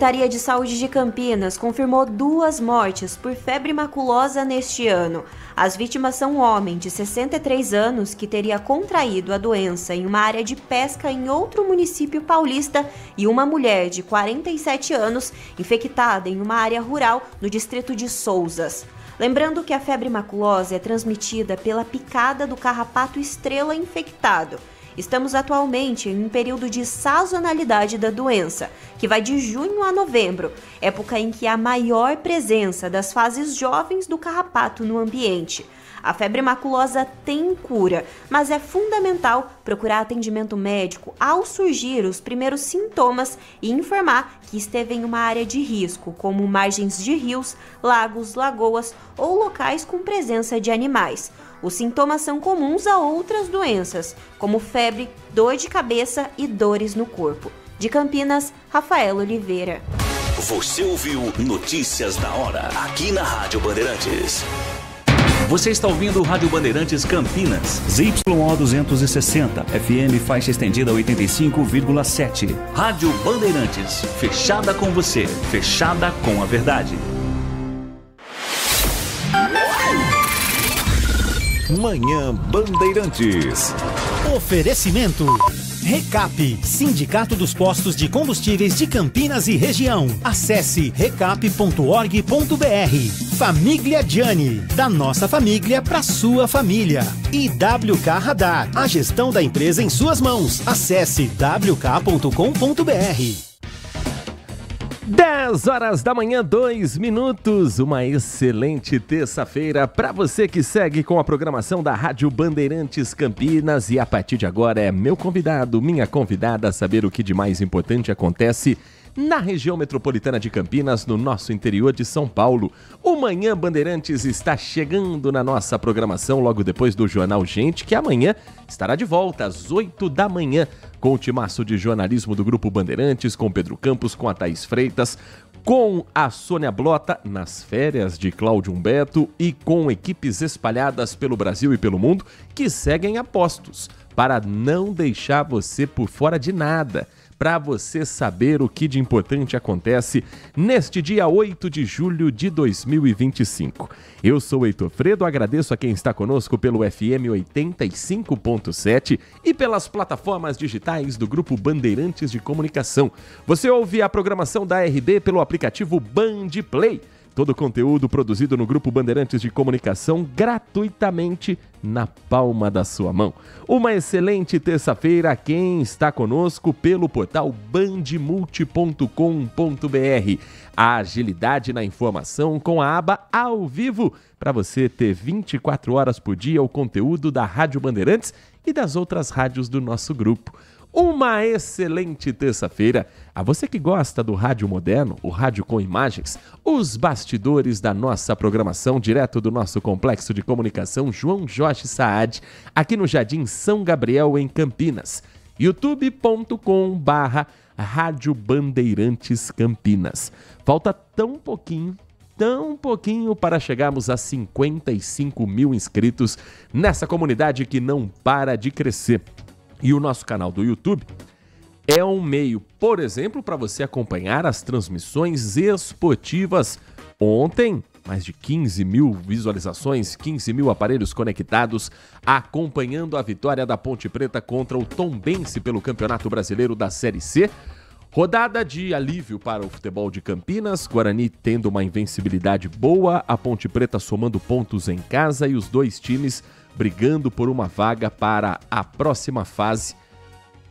Secretaria de Saúde de Campinas confirmou 2 mortes por febre maculosa neste ano. As vítimas são um homem de 63 anos que teria contraído a doença em uma área de pesca em outro município paulista e uma mulher de 47 anos infectada em uma área rural no distrito de Souzas. Lembrando que a febre maculosa é transmitida pela picada do carrapato estrela infectado. Estamos atualmente em um período de sazonalidade da doença, que vai de junho a novembro, época em que há maior presença das fases jovens do carrapato no ambiente. A febre maculosa tem cura, mas é fundamental procurar atendimento médico ao surgir os primeiros sintomas e informar que esteve em uma área de risco, como margens de rios, lagos, lagoas ou locais com presença de animais. Os sintomas são comuns a outras doenças, como febre, dor de cabeça e dores no corpo. De Campinas, Rafael Oliveira. Você ouviu Notícias da Hora, aqui na Rádio Bandeirantes. Você está ouvindo o Rádio Bandeirantes Campinas. ZYO 260, FM faixa estendida 85,7. Rádio Bandeirantes, fechada com você, fechada com a verdade. Manhã Bandeirantes. Oferecimento. Recap, Sindicato dos Postos de Combustíveis de Campinas e Região. Acesse recap.org.br. Família Gianni, da nossa família para sua família. E WK Radar, a gestão da empresa em suas mãos. Acesse wk.com.br. 10 horas da manhã, 2 minutos. Uma excelente terça-feira para você que segue com a programação da Rádio Bandeirantes Campinas. E a partir de agora é meu convidado, minha convidada a saber o que de mais importante acontece na região metropolitana de Campinas, no nosso interior de São Paulo. O Manhã Bandeirantes está chegando na nossa programação logo depois do Jornal Gente, que amanhã estará de volta às 8 da manhã, com o timaço de jornalismo do Grupo Bandeirantes, com Pedro Campos, com a Thaís Freitas, com a Sônia Blota, nas férias de Cláudio Humberto, e com equipes espalhadas pelo Brasil e pelo mundo, que seguem a postos, para não deixar você por fora de nada, para você saber o que de importante acontece neste dia 8 de julho de 2025. Eu sou Heitor Fredo, agradeço a quem está conosco pelo FM 85.7 e pelas plataformas digitais do Grupo Bandeirantes de Comunicação. Você ouve a programação da RB pelo aplicativo Band Play. Todo o conteúdo produzido no Grupo Bandeirantes de Comunicação gratuitamente na palma da sua mão. Uma excelente terça-feira a quem está conosco pelo portal bandmulti.com.br. A agilidade na informação com a aba Ao Vivo, para você ter 24 horas por dia o conteúdo da Rádio Bandeirantes e das outras rádios do nosso grupo. Uma excelente terça-feira a você que gosta do rádio moderno, o rádio com imagens, os bastidores da nossa programação direto do nosso complexo de comunicação João Jorge Saad, aqui no Jardim São Gabriel, em Campinas. youtube.com/Rádio Bandeirantes Campinas. Falta tão pouquinho para chegarmos a 55 mil inscritos nessa comunidade que não para de crescer. E o nosso canal do YouTube é um meio, por exemplo, para você acompanhar as transmissões esportivas. Ontem, mais de 15 mil visualizações, 15 mil aparelhos conectados, acompanhando a vitória da Ponte Preta contra o Tombense pelo Campeonato Brasileiro da Série C. Rodada de alívio para o futebol de Campinas, Guarani tendo uma invencibilidade boa, a Ponte Preta somando pontos em casa e os dois times brigando por uma vaga para a próxima fase,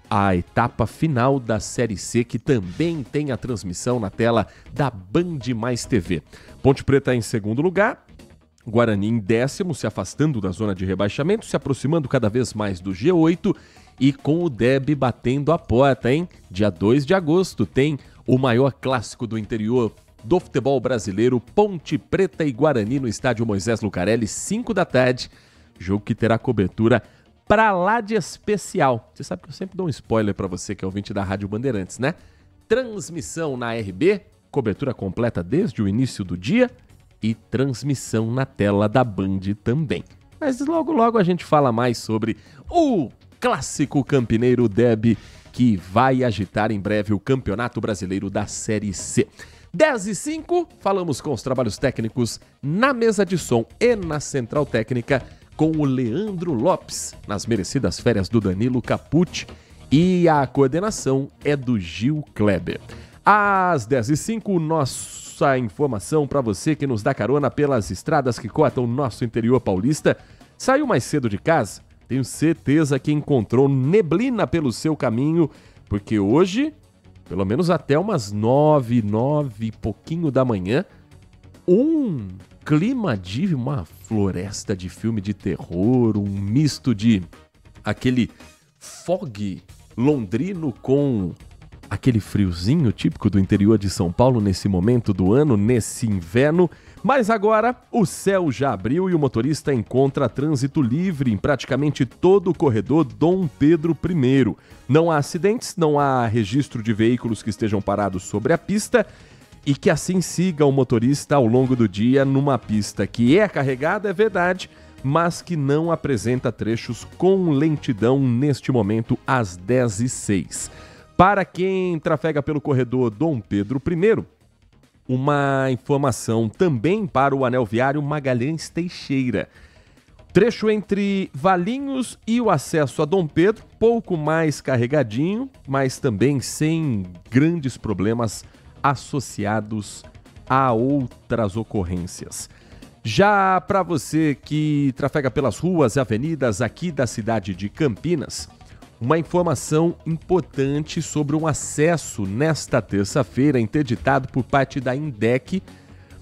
a etapa final da Série C, que também tem a transmissão na tela da Band Mais TV. Ponte Preta em segundo lugar, Guarani em 10º, se afastando da zona de rebaixamento, se aproximando cada vez mais do G8 e com o derby batendo a porta, hein? Dia 2 de agosto tem o maior clássico do interior do futebol brasileiro, Ponte Preta e Guarani no estádio Moisés Lucarelli, 5 da tarde. Jogo que terá cobertura pra lá de especial. Você sabe que eu sempre dou um spoiler pra você que é ouvinte da Rádio Bandeirantes, né? Transmissão na RB, cobertura completa desde o início do dia e transmissão na tela da Band também. Mas logo a gente fala mais sobre o clássico campineiro derby que vai agitar em breve o Campeonato Brasileiro da Série C. 10h05, falamos com os trabalhos técnicos na mesa de som e na central técnica com o Leandro Lopes, nas merecidas férias do Danilo Capucci, e a coordenação é do Gil Kleber. Às 10h05, nossa informação para você que nos dá carona pelas estradas que cortam o nosso interior paulista. Saiu mais cedo de casa? Tenho certeza que encontrou neblina pelo seu caminho, porque hoje, pelo menos até umas 9 e pouquinho da manhã, um clima de uma floresta de filme de terror, um misto de aquele fog londrino com aquele friozinho típico do interior de São Paulo nesse momento do ano, nesse inverno. Mas agora o céu já abriu e o motorista encontra trânsito livre em praticamente todo o corredor Dom Pedro I. Não há acidentes, não há registro de veículos que estejam parados sobre a pista e que assim siga o motorista ao longo do dia numa pista que é carregada, é verdade, mas que não apresenta trechos com lentidão neste momento às 10h06. Para quem trafega pelo corredor Dom Pedro I, uma informação também para o anel viário Magalhães Teixeira. Trecho entre Valinhos e o acesso a Dom Pedro, pouco mais carregadinho, mas também sem grandes problemas associados a outras ocorrências. Já para você que trafega pelas ruas e avenidas aqui da cidade de Campinas, uma informação importante sobre um acesso nesta terça-feira interditado por parte da INDEC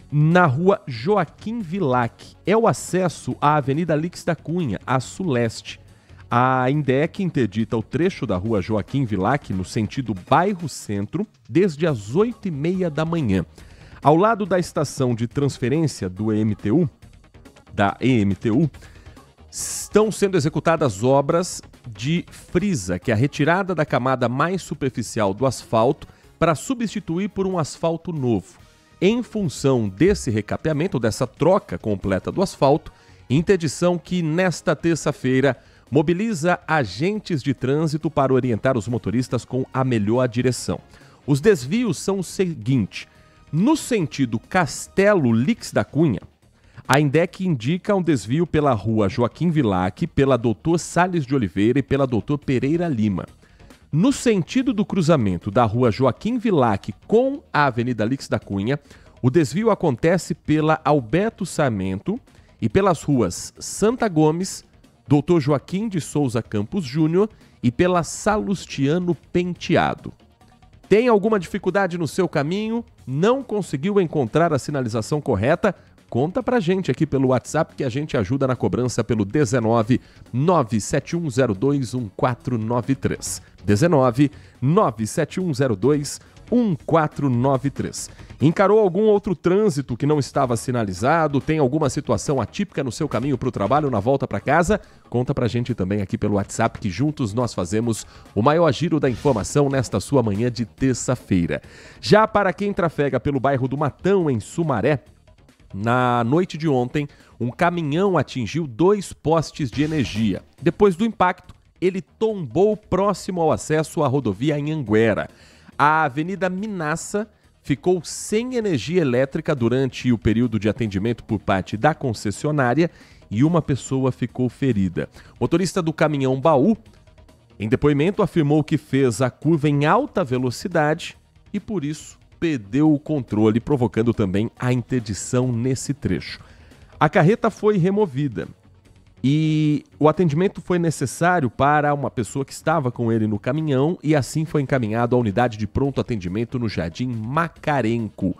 na rua Joaquim Vilac. É o acesso à Avenida Lix da Cunha, a sul-leste. A INDEC interdita o trecho da rua Joaquim Vilac no sentido bairro-centro desde as 8h30 da manhã. Ao lado da estação de transferência do EMTU, estão sendo executadas obras de frisa, que é a retirada da camada mais superficial do asfalto para substituir por um asfalto novo. Em função desse recapeamento, dessa troca completa do asfalto, interdição que nesta terça-feira mobiliza agentes de trânsito para orientar os motoristas com a melhor direção. Os desvios são o seguinte: no sentido Castelo Lix da Cunha, a INDEC indica um desvio pela rua Joaquim Vilac, pela Doutor Salles de Oliveira e pela Doutor Pereira Lima. No sentido do cruzamento da rua Joaquim Vilac com a Avenida Lix da Cunha, o desvio acontece pela Alberto Sarmento e pelas ruas Santa Gomes, Doutor Joaquim de Souza Campos Júnior e pela Salustiano Penteado. Tem alguma dificuldade no seu caminho? Não conseguiu encontrar a sinalização correta? Conta pra gente aqui pelo WhatsApp que a gente ajuda na cobrança pelo 19 97102 1493. 19 97102 1493. Encarou algum outro trânsito que não estava sinalizado? Tem alguma situação atípica no seu caminho para o trabalho, na volta para casa? Conta pra gente também aqui pelo WhatsApp, que juntos nós fazemos o maior giro da informação nesta sua manhã de terça-feira. Já para quem trafega pelo bairro do Matão, em Sumaré, na noite de ontem, um caminhão atingiu 2 postes de energia. Depois do impacto, ele tombou próximo ao acesso à rodovia Anhanguera. A Avenida Minassa ficou sem energia elétrica durante o período de atendimento por parte da concessionária e uma pessoa ficou ferida. O motorista do caminhão baú, em depoimento, afirmou que fez a curva em alta velocidade e, por isso, perdeu o controle, provocando também a interdição nesse trecho. A carreta foi removida e o atendimento foi necessário para uma pessoa que estava com ele no caminhão e assim foi encaminhado à unidade de pronto atendimento no Jardim Macarenco.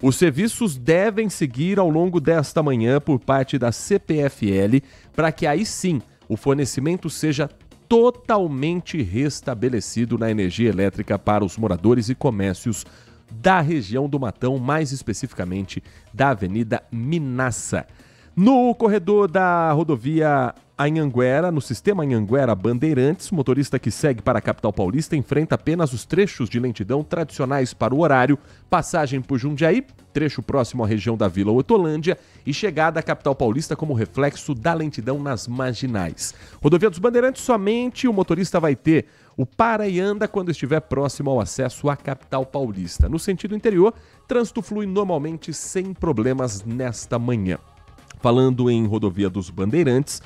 Os serviços devem seguir ao longo desta manhã por parte da CPFL para que aí sim o fornecimento seja totalmente restabelecido na energia elétrica para os moradores e comércios da região do Matão, mais especificamente da Avenida Minassa. No corredor da rodovia Anhanguera, no sistema Anhanguera Bandeirantes, o motorista que segue para a capital paulista enfrenta apenas os trechos de lentidão tradicionais para o horário, passagem por Jundiaí, trecho próximo à região da Vila Hortolândia e chegada à capital paulista como reflexo da lentidão nas marginais. Rodovia dos Bandeirantes, somente o motorista vai ter o para e anda quando estiver próximo ao acesso à capital paulista. No sentido interior, trânsito flui normalmente sem problemas nesta manhã. Falando em rodovia dos Bandeirantes,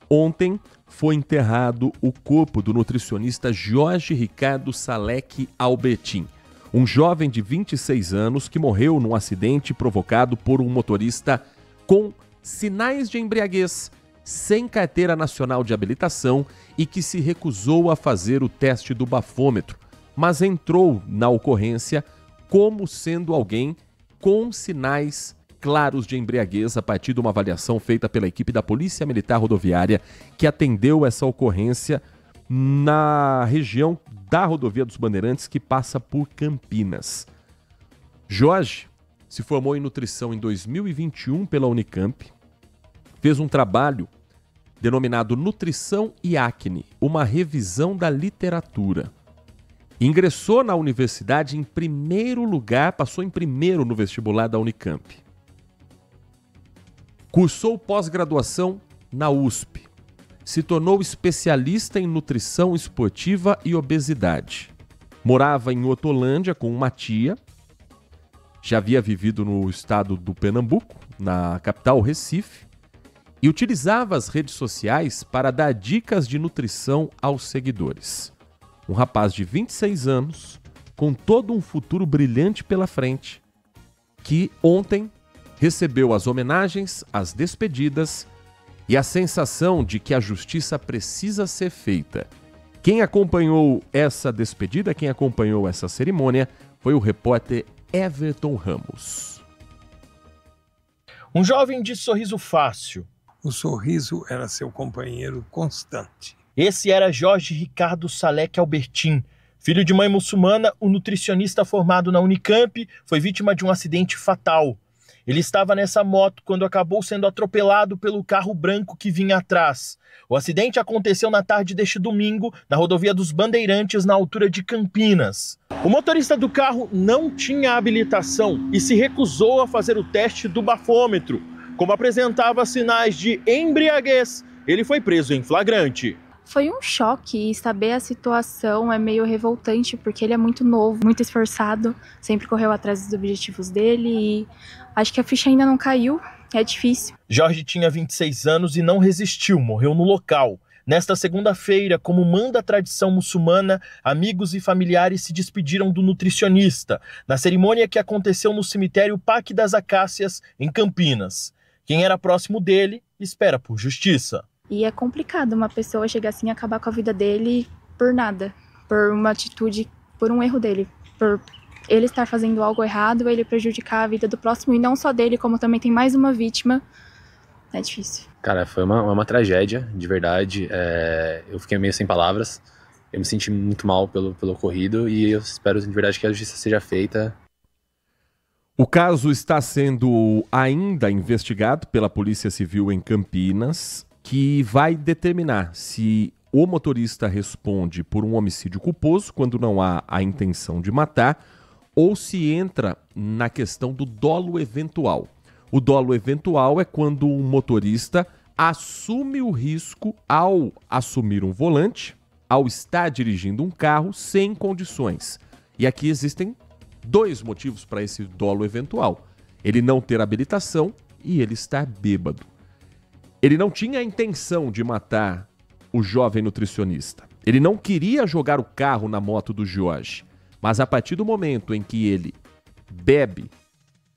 ontem foi enterrado o corpo do nutricionista Jorge Ricardo Salek Albertin, um jovem de 26 anos que morreu num acidente provocado por um motorista com sinais de embriaguez, sem carteira nacional de habilitação e que se recusou a fazer o teste do bafômetro, mas entrou na ocorrência como sendo alguém com sinais claros de embriaguez a partir de uma avaliação feita pela equipe da Polícia Militar Rodoviária que atendeu essa ocorrência na região da rodovia dos Bandeirantes que passa por Campinas. Jorge se formou em nutrição em 2021 pela Unicamp, fez um trabalho denominado Nutrição e Acne, uma revisão da literatura. Ingressou na universidade em primeiro lugar, passou em primeiro no vestibular da Unicamp. Cursou pós-graduação na USP. Se tornou especialista em nutrição esportiva e obesidade. Morava em Hortolândia com uma tia. Já havia vivido no estado do Pernambuco, na capital Recife. E utilizava as redes sociais para dar dicas de nutrição aos seguidores. Um rapaz de 26 anos, com todo um futuro brilhante pela frente, que ontem recebeu as homenagens, as despedidas e a sensação de que a justiça precisa ser feita. Quem acompanhou essa despedida, quem acompanhou essa cerimônia, foi o repórter Everton Ramos. Um jovem de sorriso fácil. O sorriso era seu companheiro constante. Esse era Jorge Ricardo Salek Albertin. Filho de mãe muçulmana, o nutricionista formado na Unicamp foi vítima de um acidente fatal. Ele estava nessa moto quando acabou sendo atropelado pelo carro branco que vinha atrás. O acidente aconteceu na tarde deste domingo, na rodovia dos Bandeirantes, na altura de Campinas. O motorista do carro não tinha habilitação e se recusou a fazer o teste do bafômetro. Como apresentava sinais de embriaguez, ele foi preso em flagrante. Foi um choque e saber a situação é meio revoltante, porque ele é muito novo, muito esforçado, sempre correu atrás dos objetivos dele e acho que a ficha ainda não caiu, é difícil. Jorge tinha 26 anos e não resistiu, morreu no local. Nesta segunda-feira, como manda a tradição muçulmana, amigos e familiares se despediram do nutricionista, na cerimônia que aconteceu no cemitério Parque das Acácias, em Campinas. Quem era próximo dele espera por justiça. E é complicado uma pessoa chegar assim e acabar com a vida dele por nada, por uma atitude, por um erro dele, por ele estar fazendo algo errado, ele prejudicar a vida do próximo, e não só dele, como também tem mais uma vítima. É difícil. Cara, foi uma tragédia, de verdade. Eu fiquei meio sem palavras, eu me senti muito mal pelo ocorrido e eu espero de verdade que a justiça seja feita. O caso está sendo ainda investigado pela Polícia Civil em Campinas, que vai determinar se o motorista responde por um homicídio culposo, quando não há a intenção de matar, ou se entra na questão do dolo eventual. O dolo eventual é quando um motorista assume o risco ao assumir um volante, ao estar dirigindo um carro sem condições. E aqui existem dois motivos para esse dolo eventual. Ele não ter habilitação e ele estar bêbado. Ele não tinha a intenção de matar o jovem nutricionista. Ele não queria jogar o carro na moto do Jorge. Mas a partir do momento em que ele bebe,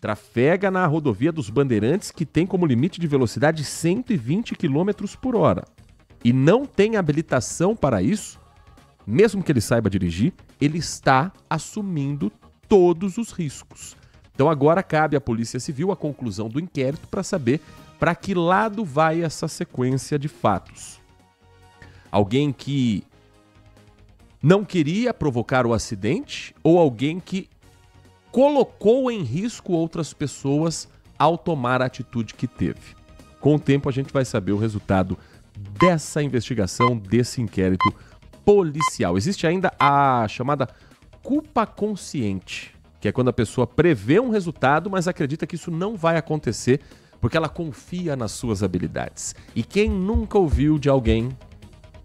trafega na rodovia dos Bandeirantes, que tem como limite de velocidade 120 km por hora, e não tem habilitação para isso, mesmo que ele saiba dirigir, ele está assumindo todos os riscos. Então agora cabe à Polícia Civil a conclusão do inquérito para saber para que lado vai essa sequência de fatos. Alguém que não queria provocar o acidente ou alguém que colocou em risco outras pessoas ao tomar a atitude que teve? Com o tempo a gente vai saber o resultado dessa investigação, desse inquérito policial. Existe ainda a chamada culpa consciente, que é quando a pessoa prevê um resultado, mas acredita que isso não vai acontecer porque ela confia nas suas habilidades. E quem nunca ouviu de alguém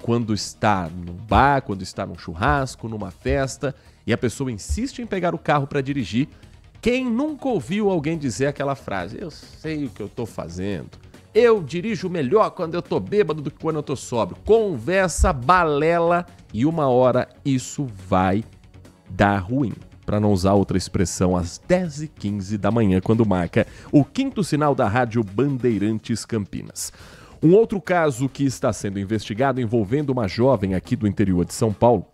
quando está no bar, quando está num churrasco, numa festa, e a pessoa insiste em pegar o carro para dirigir. Quem nunca ouviu alguém dizer aquela frase? Eu sei o que eu tô fazendo. Eu dirijo melhor quando eu tô bêbado do que quando eu tô sóbrio. Conversa, balela, e uma hora isso vai dar ruim. Para não usar outra expressão, às 10h15 da manhã, quando marca o 5º sinal da Rádio Bandeirantes Campinas. Um outro caso que está sendo investigado envolvendo uma jovem aqui do interior de São Paulo,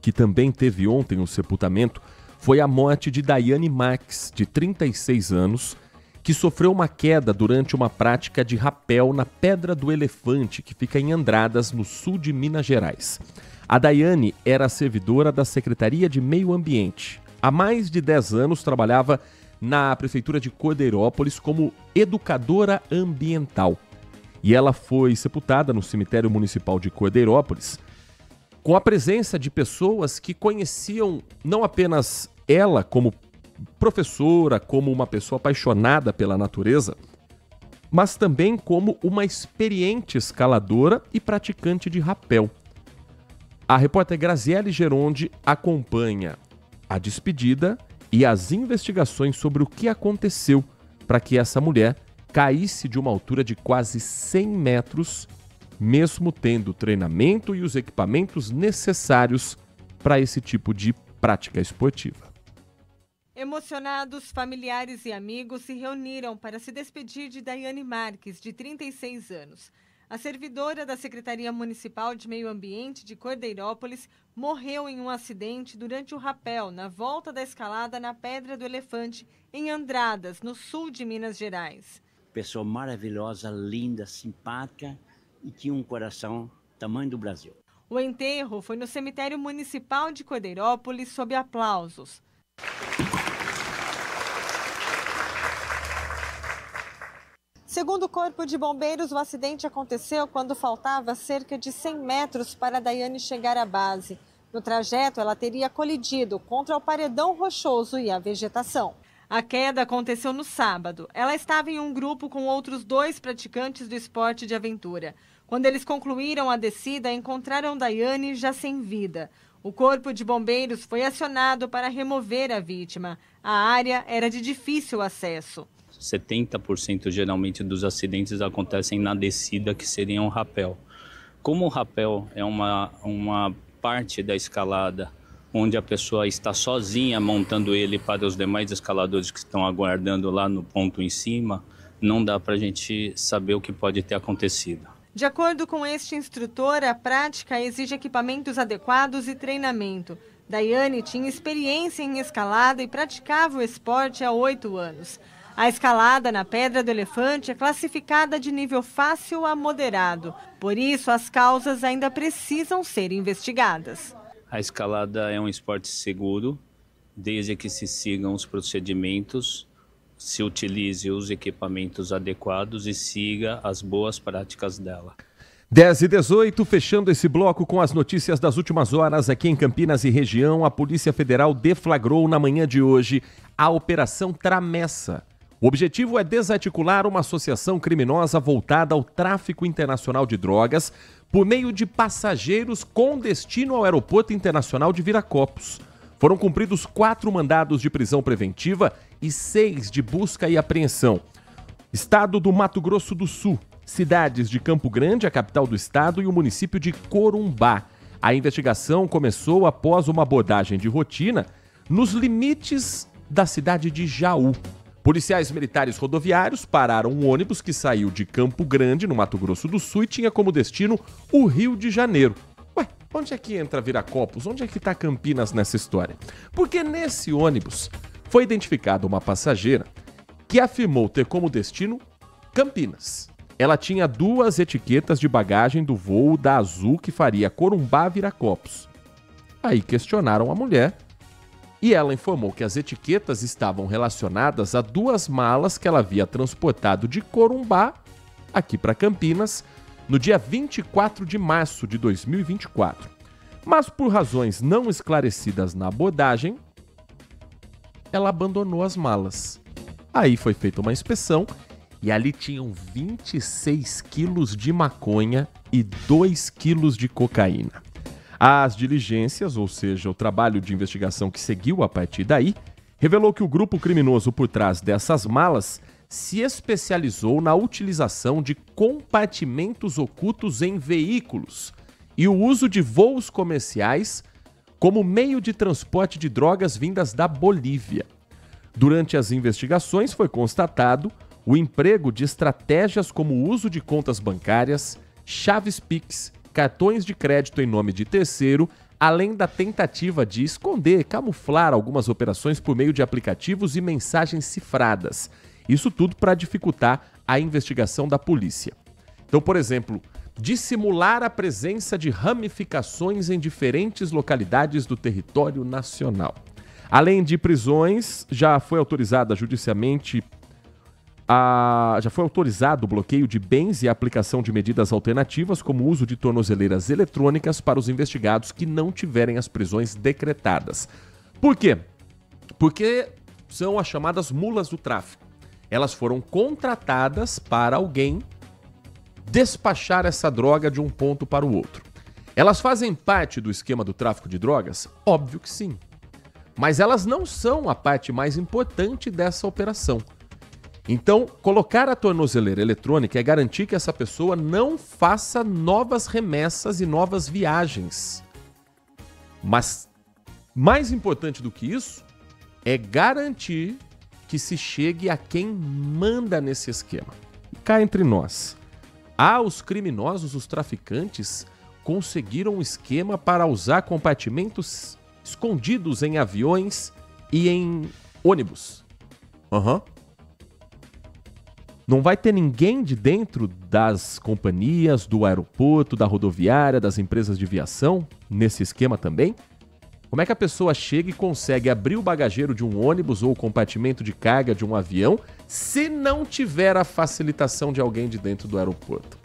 que também teve ontem o sepultamento, foi a morte de Daiane Marques, de 36 anos, que sofreu uma queda durante uma prática de rapel na Pedra do Elefante, que fica em Andradas, no sul de Minas Gerais. A Daiane era servidora da Secretaria de Meio Ambiente. Há mais de 10 anos trabalhava na Prefeitura de Cordeirópolis como educadora ambiental. E ela foi sepultada no cemitério municipal de Cordeirópolis, com a presença de pessoas que conheciam não apenas ela como professora, como uma pessoa apaixonada pela natureza, mas também como uma experiente escaladora e praticante de rapel. A repórter Graziele Geronde acompanha a despedida e as investigações sobre o que aconteceu para que essa mulher caísse de uma altura de quase 100 metros, mesmo tendo treinamento e os equipamentos necessários para esse tipo de prática esportiva. Emocionados, familiares e amigos se reuniram para se despedir de Daiane Marques, de 36 anos. A servidora da Secretaria Municipal de Meio Ambiente de Cordeirópolis morreu em um acidente durante o rapel na volta da escalada na Pedra do Elefante, em Andradas, no sul de Minas Gerais. Pessoa maravilhosa, linda, simpática e tinha um coração tamanho do Brasil. O enterro foi no cemitério municipal de Cordeirópolis sob aplausos. Segundo o Corpo de Bombeiros, o acidente aconteceu quando faltava cerca de 100 metros para a Daiane chegar à base. No trajeto, ela teria colidido contra o paredão rochoso e a vegetação. A queda aconteceu no sábado. Ela estava em um grupo com outros 2 praticantes do esporte de aventura. Quando eles concluíram a descida, encontraram Daiane já sem vida. O Corpo de Bombeiros foi acionado para remover a vítima. A área era de difícil acesso. 70% geralmente dos acidentes acontecem na descida, que seria um rapel. Como o rapel é uma parte da escalada onde a pessoa está sozinha montando ele para os demais escaladores que estão aguardando lá no ponto em cima, não dá para a gente saber o que pode ter acontecido. De acordo com este instrutor, a prática exige equipamentos adequados e treinamento. Daiane tinha experiência em escalada e praticava o esporte há 8 anos. A escalada na Pedra do Elefante é classificada de nível fácil a moderado. Por isso, as causas ainda precisam ser investigadas. A escalada é um esporte seguro, desde que se sigam os procedimentos, se utilize os equipamentos adequados e siga as boas práticas dela. 10h18, fechando esse bloco com as notícias das últimas horas aqui em Campinas e região, a Polícia Federal deflagrou na manhã de hoje a Operação Tramessa. O objetivo é desarticular uma associação criminosa voltada ao tráfico internacional de drogas por meio de passageiros com destino ao Aeroporto Internacional de Viracopos. Foram cumpridos 4 mandados de prisão preventiva e 6 de busca e apreensão. Estado do Mato Grosso do Sul, cidades de Campo Grande, a capital do estado, e o município de Corumbá. A investigação começou após uma abordagem de rotina nos limites da cidade de Jaú. Policiais militares rodoviários pararam um ônibus que saiu de Campo Grande, no Mato Grosso do Sul, e tinha como destino o Rio de Janeiro. Ué, onde é que entra Viracopos? Onde é que está Campinas nessa história? Porque nesse ônibus foi identificada uma passageira que afirmou ter como destino Campinas. Ela tinha 2 etiquetas de bagagem do voo da Azul que faria Corumbá a Viracopos. Aí questionaram a mulher e ela informou que as etiquetas estavam relacionadas a 2 malas que ela havia transportado de Corumbá aqui para Campinas no dia 24 de março de 2024. Mas por razões não esclarecidas na abordagem, ela abandonou as malas. Aí foi feita uma inspeção E ali tinham 26 quilos de maconha e 2 quilos de cocaína. As diligências, ou seja, o trabalho de investigação que seguiu a partir daí, revelou que o grupo criminoso por trás dessas malas se especializou na utilização de compartimentos ocultos em veículos e o uso de voos comerciais como meio de transporte de drogas vindas da Bolívia. Durante as investigações foi constatado o emprego de estratégias como o uso de contas bancárias, chaves Pix, cartões de crédito em nome de terceiro, além da tentativa de esconder, camuflar algumas operações por meio de aplicativos e mensagens cifradas. Isso tudo para dificultar a investigação da polícia. Então, por exemplo, dissimular a presença de ramificações em diferentes localidades do território nacional. Além de prisões, já foi autorizado o bloqueio de bens e a aplicação de medidas alternativas, como o uso de tornozeleiras eletrônicas para os investigados que não tiverem as prisões decretadas. Por quê? Porque são as chamadas mulas do tráfico. Elas foram contratadas para alguém despachar essa droga de um ponto para o outro. Elas fazem parte do esquema do tráfico de drogas? Óbvio que sim. Mas elas não são a parte mais importante dessa operação. Então, colocar a tornozeleira eletrônica é garantir que essa pessoa não faça novas remessas e novas viagens. Mas, mais importante do que isso, é garantir que se chegue a quem manda nesse esquema. E cá entre nós, os criminosos, os traficantes, conseguiram um esquema para usar compartimentos escondidos em aviões e em ônibus. Não vai ter ninguém de dentro das companhias, do aeroporto, da rodoviária, das empresas de viação nesse esquema também? Como é que a pessoa chega e consegue abrir o bagageiro de um ônibus ou o compartimento de carga de um avião se não tiver a facilitação de alguém de dentro do aeroporto?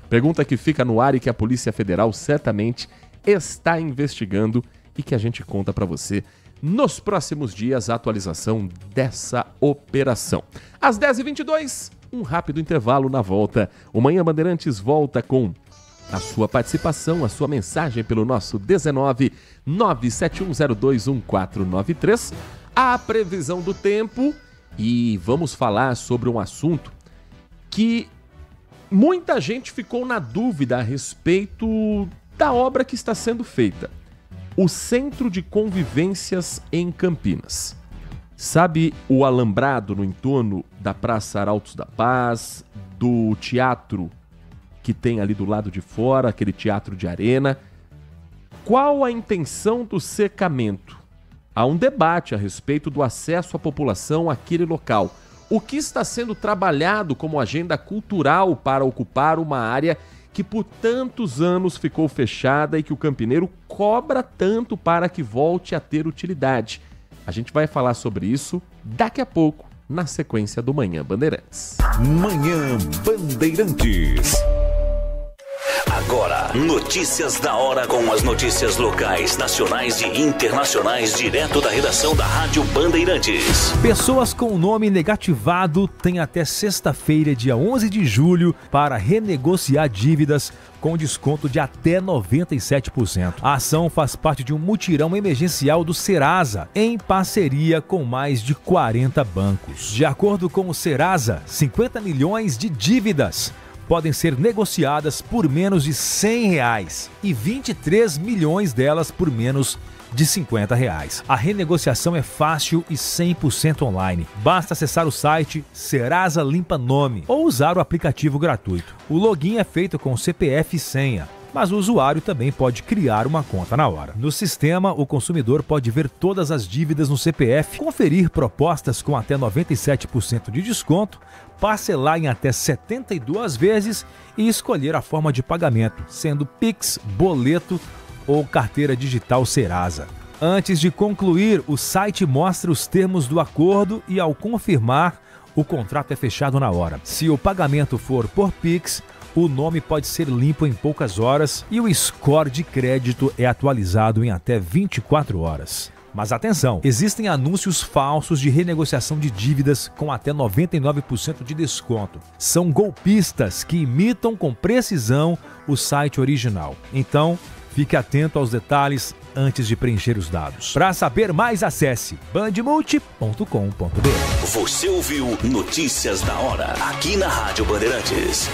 Pergunta que fica no ar e que a Polícia Federal certamente está investigando e que a gente conta para você nos próximos dias a atualização dessa operação. Às 10h22, um rápido intervalo. Na volta, o Manhã Bandeirantes volta com a sua participação, a sua mensagem pelo nosso 19 971021493, a previsão do tempo, e vamos falar sobre um assunto que muita gente ficou na dúvida a respeito da obra que está sendo feita. O Centro de Convivências em Campinas. Sabe o alambrado no entorno da Praça Arautos da Paz, do teatro que tem ali do lado de fora, aquele teatro de arena? Qual a intenção do cercamento? Há um debate a respeito do acesso à população àquele local. O que está sendo trabalhado como agenda cultural para ocupar uma área que por tantos anos ficou fechada e que o campineiro cobra tanto para que volte a ter utilidade? A gente vai falar sobre isso daqui a pouco, na sequência do Manhã Bandeirantes. Manhã Bandeirantes. Agora, notícias da hora com as notícias locais, nacionais e internacionais, direto da redação da Rádio Bandeirantes. Pessoas com o nome negativado têm até sexta-feira, dia 11 de julho, para renegociar dívidas com desconto de até 97%. A ação faz parte de um mutirão emergencial do Serasa, em parceria com mais de 40 bancos. De acordo com o Serasa, 50 milhões de dívidas podem ser negociadas por menos de R$100 e 23 milhões delas por menos de R$50. A renegociação é fácil e 100% online. Basta acessar o site Serasa Limpa Nome ou usar o aplicativo gratuito. O login é feito com CPF e senha, mas o usuário também pode criar uma conta na hora. No sistema, o consumidor pode ver todas as dívidas no CPF, conferir propostas com até 97% de desconto, parcelar em até 72 vezes e escolher a forma de pagamento, sendo Pix, boleto ou carteira digital Serasa. Antes de concluir, o site mostra os termos do acordo e, ao confirmar, o contrato é fechado na hora. Se o pagamento for por Pix, o nome pode ser limpo em poucas horas e o score de crédito é atualizado em até 24 horas. Mas atenção, existem anúncios falsos de renegociação de dívidas com até 99% de desconto. São golpistas que imitam com precisão o site original. Então, fique atento aos detalhes antes de preencher os dados. Para saber mais, acesse bandmulti.com.br. Você ouviu Notícias da Hora, aqui na Rádio Bandeirantes.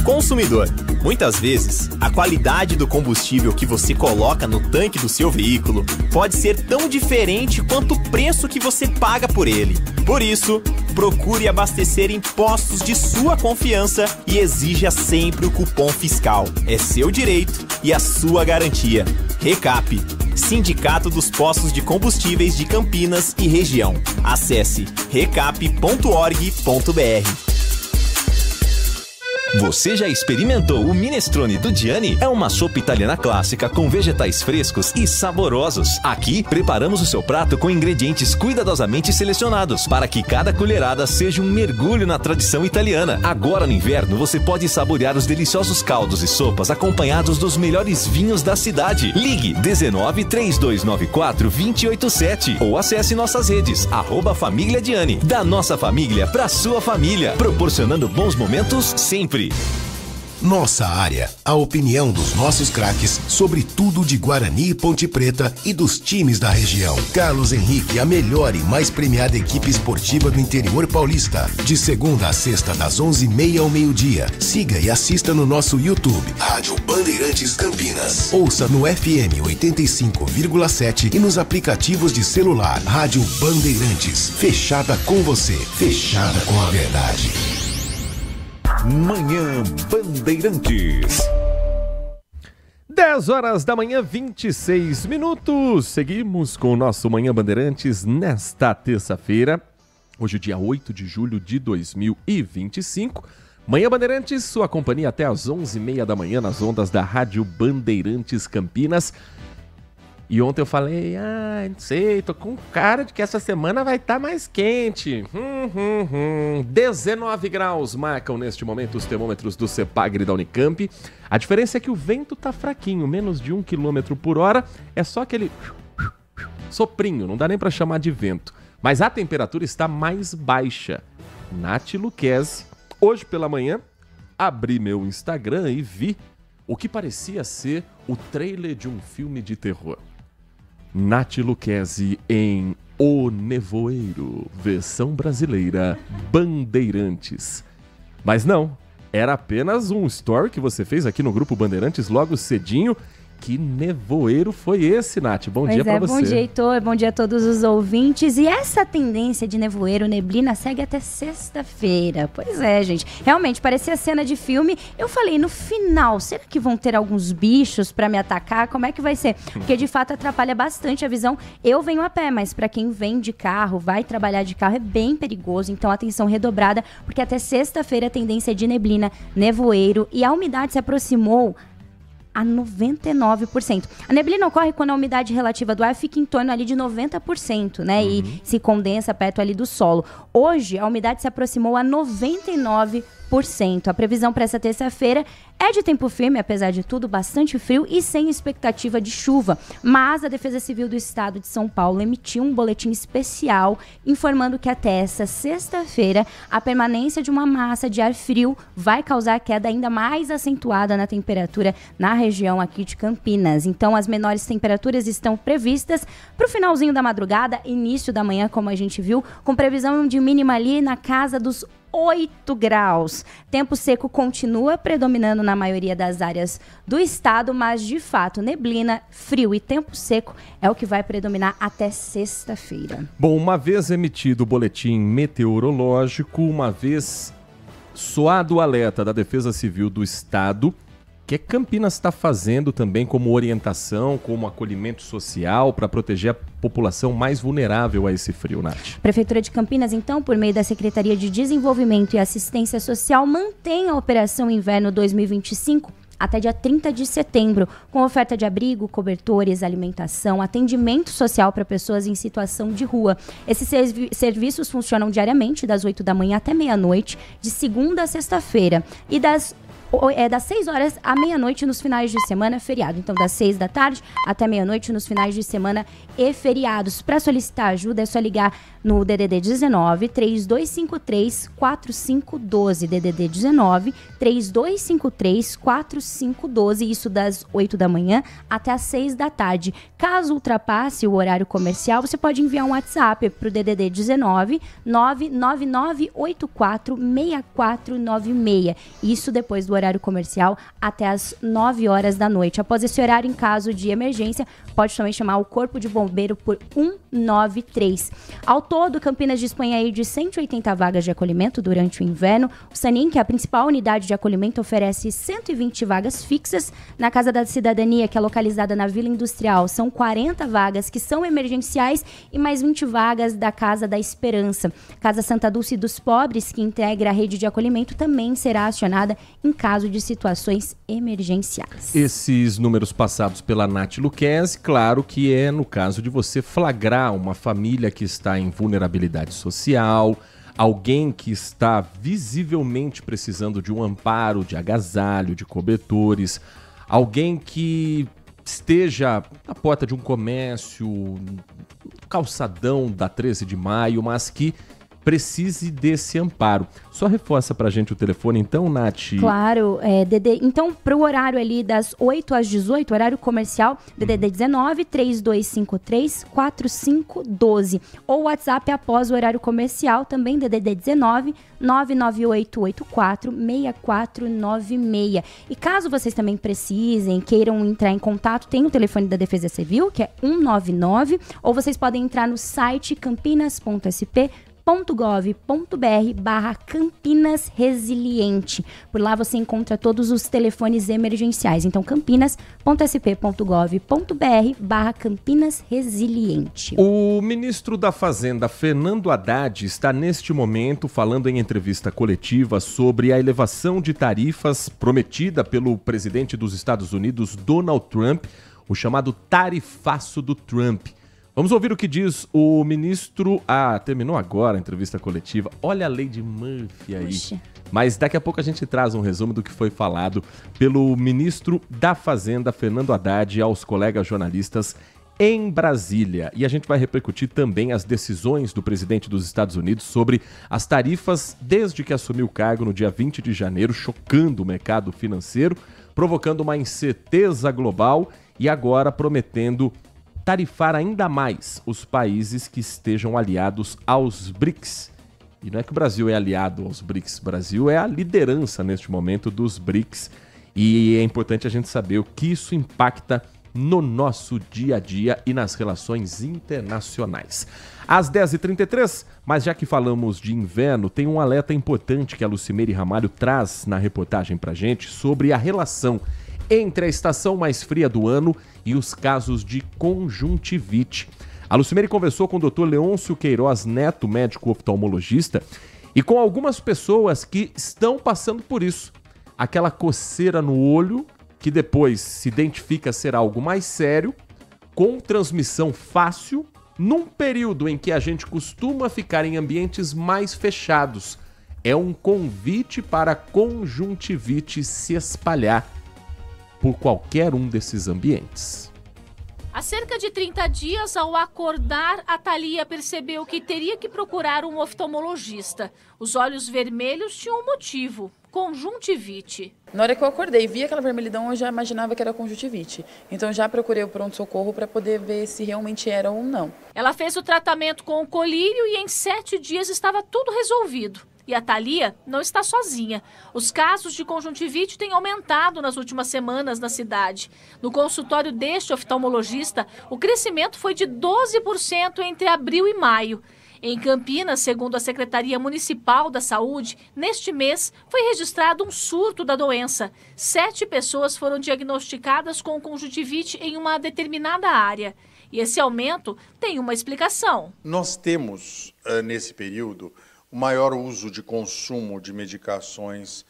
Consumidor, muitas vezes, a qualidade do combustível que você coloca no tanque do seu veículo pode ser tão diferente quanto o preço que você paga por ele. Por isso, procure abastecer em postos de sua confiança e exija sempre o cupom fiscal. É seu direito e a sua garantia. Recap, Sindicato dos Postos de Combustíveis de Campinas e Região. Acesse recap.org.br. Você já experimentou o minestrone do Gianni? É uma sopa italiana clássica com vegetais frescos e saborosos. Aqui, preparamos o seu prato com ingredientes cuidadosamente selecionados para que cada colherada seja um mergulho na tradição italiana. Agora no inverno, você pode saborear os deliciosos caldos e sopas acompanhados dos melhores vinhos da cidade. Ligue 19 3294 287 ou acesse nossas redes @Família Gianni. Da nossa família para sua família, proporcionando bons momentos sempre. Nossa área, a opinião dos nossos craques sobre tudo de Guarani e Ponte Preta e dos times da região. Carlos Henrique, a melhor e mais premiada equipe esportiva do interior paulista. De segunda a sexta, das 11h30 ao meio-dia. Siga e assista no nosso YouTube, Rádio Bandeirantes Campinas. Ouça no FM 85,7 e nos aplicativos de celular. Rádio Bandeirantes, fechada com você, fechada com a verdade. Manhã Bandeirantes. 10 horas da manhã, 26 minutos. Seguimos com o nosso Manhã Bandeirantes nesta terça-feira. Hoje, dia 8 de julho de 2025. Manhã Bandeirantes, sua companhia até às 11h30 da manhã nas ondas da Rádio Bandeirantes Campinas. E ontem eu falei, não sei, tô com cara de que essa semana vai estar mais quente. 19 graus marcam neste momento os termômetros do CEPAGRE da Unicamp. A diferença é que o vento tá fraquinho, menos de 1 km por hora. É só aquele soprinho, não dá nem para chamar de vento. Mas a temperatura está mais baixa. Nath Luquezzi, hoje pela manhã, abri meu Instagram e vi o que parecia ser o trailer de um filme de terror. Nath Luquezzi em O Nevoeiro, versão brasileira, Bandeirantes. Mas não, era apenas um story que você fez aqui no Grupo Bandeirantes logo cedinho. Que nevoeiro foi esse, Nath? Bom dia pra você. Bom dia, Heitor. Bom dia a todos os ouvintes. E essa tendência de nevoeiro, neblina, segue até sexta-feira. Pois é, gente. Realmente, parecia cena de filme. Eu falei, no final, será que vão ter alguns bichos pra me atacar? Como é que vai ser? Porque, de fato, atrapalha bastante a visão. Eu venho a pé, mas pra quem vem de carro, vai trabalhar de carro, é bem perigoso. Então, atenção redobrada, porque até sexta-feira a tendência de neblina, nevoeiro e a umidade se aproximou a 99%. A neblina ocorre quando a umidade relativa do ar fica em torno ali de 90%, né? E se condensa perto ali do solo. Hoje, a umidade se aproximou a 99%. A previsão para essa terça-feira é de tempo firme, apesar de tudo, bastante frio e sem expectativa de chuva. Mas a Defesa Civil do Estado de São Paulo emitiu um boletim especial informando que até essa sexta-feira a permanência de uma massa de ar frio vai causar queda ainda mais acentuada na temperatura na região aqui de Campinas. Então, as menores temperaturas estão previstas para o finalzinho da madrugada, início da manhã, como a gente viu, com previsão de mínima ali na casa dos 8 graus. Tempo seco continua predominando na maioria das áreas do estado, mas de fato neblina, frio e tempo seco é o que vai predominar até sexta-feira. Bom, uma vez emitido o boletim meteorológico, uma vez soado o alerta da Defesa Civil do Estado, que Campinas está fazendo também como orientação, como acolhimento social para proteger a população mais vulnerável a esse frio, Nath? Prefeitura de Campinas, então, por meio da Secretaria de Desenvolvimento e Assistência Social, mantém a Operação Inverno 2025 até dia 30 de setembro, com oferta de abrigo, cobertores, alimentação, atendimento social para pessoas em situação de rua. Esses serviços funcionam diariamente, das 8 da manhã até meia-noite, de segunda a sexta-feira, e das das 6 horas à meia-noite nos finais de semana, feriado. Então, das 6 da tarde até meia-noite nos finais de semana e feriados. Para solicitar ajuda, é só ligar no DDD 19 3253 4512. DDD 19 3253 4512. Isso das 8 da manhã até as 6 da tarde. Caso ultrapasse o horário comercial, você pode enviar um WhatsApp para o DDD 19 99984 6496. Isso depois do horário comercial até as 9 horas da noite. Após esse horário, em caso de emergência, pode também chamar o Corpo de Bombeiro por 193. Ao todo, Campinas dispõe aí de 180 vagas de acolhimento durante o inverno. O Sanin, que é a principal unidade de acolhimento, oferece 120 vagas fixas. Na Casa da Cidadania, que é localizada na Vila Industrial, são 40 vagas que são emergenciais e mais 20 vagas da Casa da Esperança. Casa Santa Dulce dos Pobres, que integra a rede de acolhimento, também será acionada em caso de situações emergenciais. Esses números passados pela Nath Luquezzi, claro que é no caso de você flagrar uma família que está em vulnerabilidade social, alguém que está visivelmente precisando de um amparo, de agasalho, de cobertores, alguém que esteja na porta de um comércio, no calçadão da 13 de maio, mas que precise desse amparo. Só reforça pra gente o telefone então, Nath. Claro, DD. Então, pro horário ali das 8 às 18, horário comercial, DDD 19 3253 4512. Ou WhatsApp após o horário comercial, também DDD 19 99884 6496. E caso vocês também precisem, queiram entrar em contato, tem o telefone da Defesa Civil, que é 199, ou vocês podem entrar no site campinas.sp.gov.br/Campinas Resiliente. Por lá você encontra todos os telefones emergenciais. Então, campinas.sp.gov.br/Campinas Resiliente. O ministro da Fazenda, Fernando Haddad, está neste momento falando em entrevista coletiva sobre a elevação de tarifas prometida pelo presidente dos Estados Unidos, Donald Trump, o chamado tarifaço do Trump. Vamos ouvir o que diz o ministro... terminou agora a entrevista coletiva. Olha a lei de Murphy aí. Puxa. Mas daqui a pouco a gente traz um resumo do que foi falado pelo ministro da Fazenda, Fernando Haddad, aos colegas jornalistas em Brasília. E a gente vai repercutir também as decisões do presidente dos Estados Unidos sobre as tarifas desde que assumiu o cargo no dia 20 de janeiro, chocando o mercado financeiro, provocando uma incerteza global e agora prometendo tarifar ainda mais os países que estejam aliados aos BRICS. E não é que o Brasil é aliado aos BRICS, o Brasil é a liderança neste momento dos BRICS e é importante a gente saber o que isso impacta no nosso dia a dia e nas relações internacionais. Às 10h33, mas já que falamos de inverno, tem um alerta importante que a Lucimeire Ramalho traz na reportagem pra gente sobre a relação entre a estação mais fria do ano e os casos de conjuntivite. A Lucimeire conversou com o Dr. Leôncio Queiroz Neto, médico oftalmologista, e com algumas pessoas que estão passando por isso. Aquela coceira no olho, que depois se identifica ser algo mais sério, com transmissão fácil, num período em que a gente costuma ficar em ambientes mais fechados. É um convite para a conjuntivite se espalhar por qualquer um desses ambientes. Há cerca de 30 dias, ao acordar, a Thalia percebeu que teria que procurar um oftalmologista. Os olhos vermelhos tinham um motivo: conjuntivite. Na hora que eu acordei e vi aquela vermelhidão, eu já imaginava que era conjuntivite. Então já procurei o pronto-socorro para poder ver se realmente era ou não. Ela fez o tratamento com o colírio e em 7 dias estava tudo resolvido. E a Thalia não está sozinha. Os casos de conjuntivite têm aumentado nas últimas semanas na cidade. No consultório deste oftalmologista, o crescimento foi de 12% entre abril e maio. Em Campinas, segundo a Secretaria Municipal da Saúde, neste mês foi registrado um surto da doença. 7 pessoas foram diagnosticadas com conjuntivite em uma determinada área. E esse aumento tem uma explicação. Nós temos, nesse período, o maior uso de consumo de medicações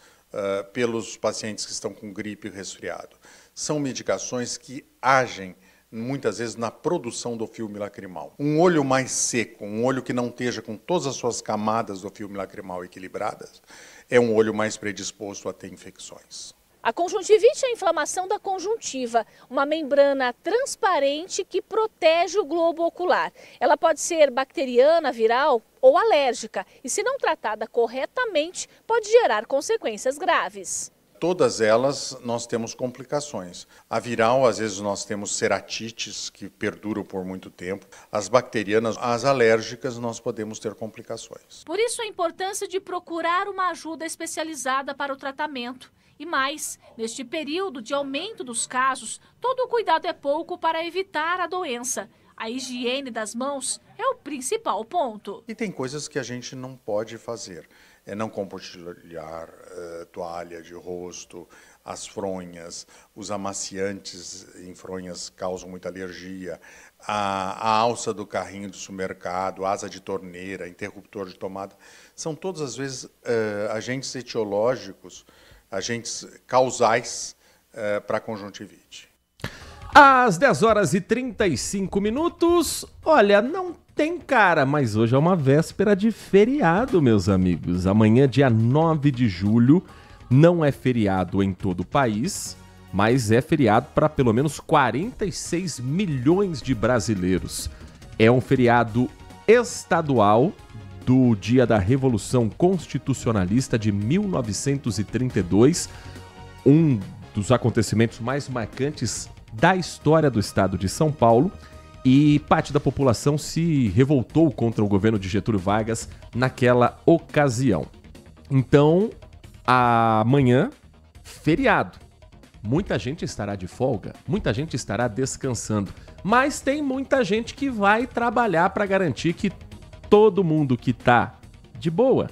pelos pacientes que estão com gripe e resfriado. São medicações que agem muitas vezes na produção do filme lacrimal. Um olho mais seco, um olho que não esteja com todas as suas camadas do filme lacrimal equilibradas, é um olho mais predisposto a ter infecções. A conjuntivite é a inflamação da conjuntiva, uma membrana transparente que protege o globo ocular. Ela pode ser bacteriana, viral ou alérgica e, se não tratada corretamente, pode gerar consequências graves. Todas elas nós temos complicações. A viral, às vezes nós temos ceratites que perduram por muito tempo. As bacterianas, as alérgicas, nós podemos ter complicações. Por isso a importância de procurar uma ajuda especializada para o tratamento. E mais, neste período de aumento dos casos, todo o cuidado é pouco para evitar a doença. A higiene das mãos é o principal ponto. E tem coisas que a gente não pode fazer. É não compartilhar toalha de rosto, as fronhas, os amaciantes em fronhas causam muita alergia, a alça do carrinho do supermercado, asa de torneira, interruptor de tomada, são todas as vezes agentes etiológicos, agentes causais para a conjuntivite. Às 10 horas e 35 minutos, olha, não tem cara, mas hoje é uma véspera de feriado, meus amigos. Amanhã, dia 9 de julho, não é feriado em todo o país, mas é feriado para pelo menos 46 milhões de brasileiros. É um feriado estadual do Dia da Revolução Constitucionalista de 1932, um dos acontecimentos mais marcantes da história do estado de São Paulo, e parte da população se revoltou contra o governo de Getúlio Vargas naquela ocasião. Então, amanhã, feriado. Muita gente estará de folga, muita gente estará descansando, mas tem muita gente que vai trabalhar para garantir que todo mundo que está de boa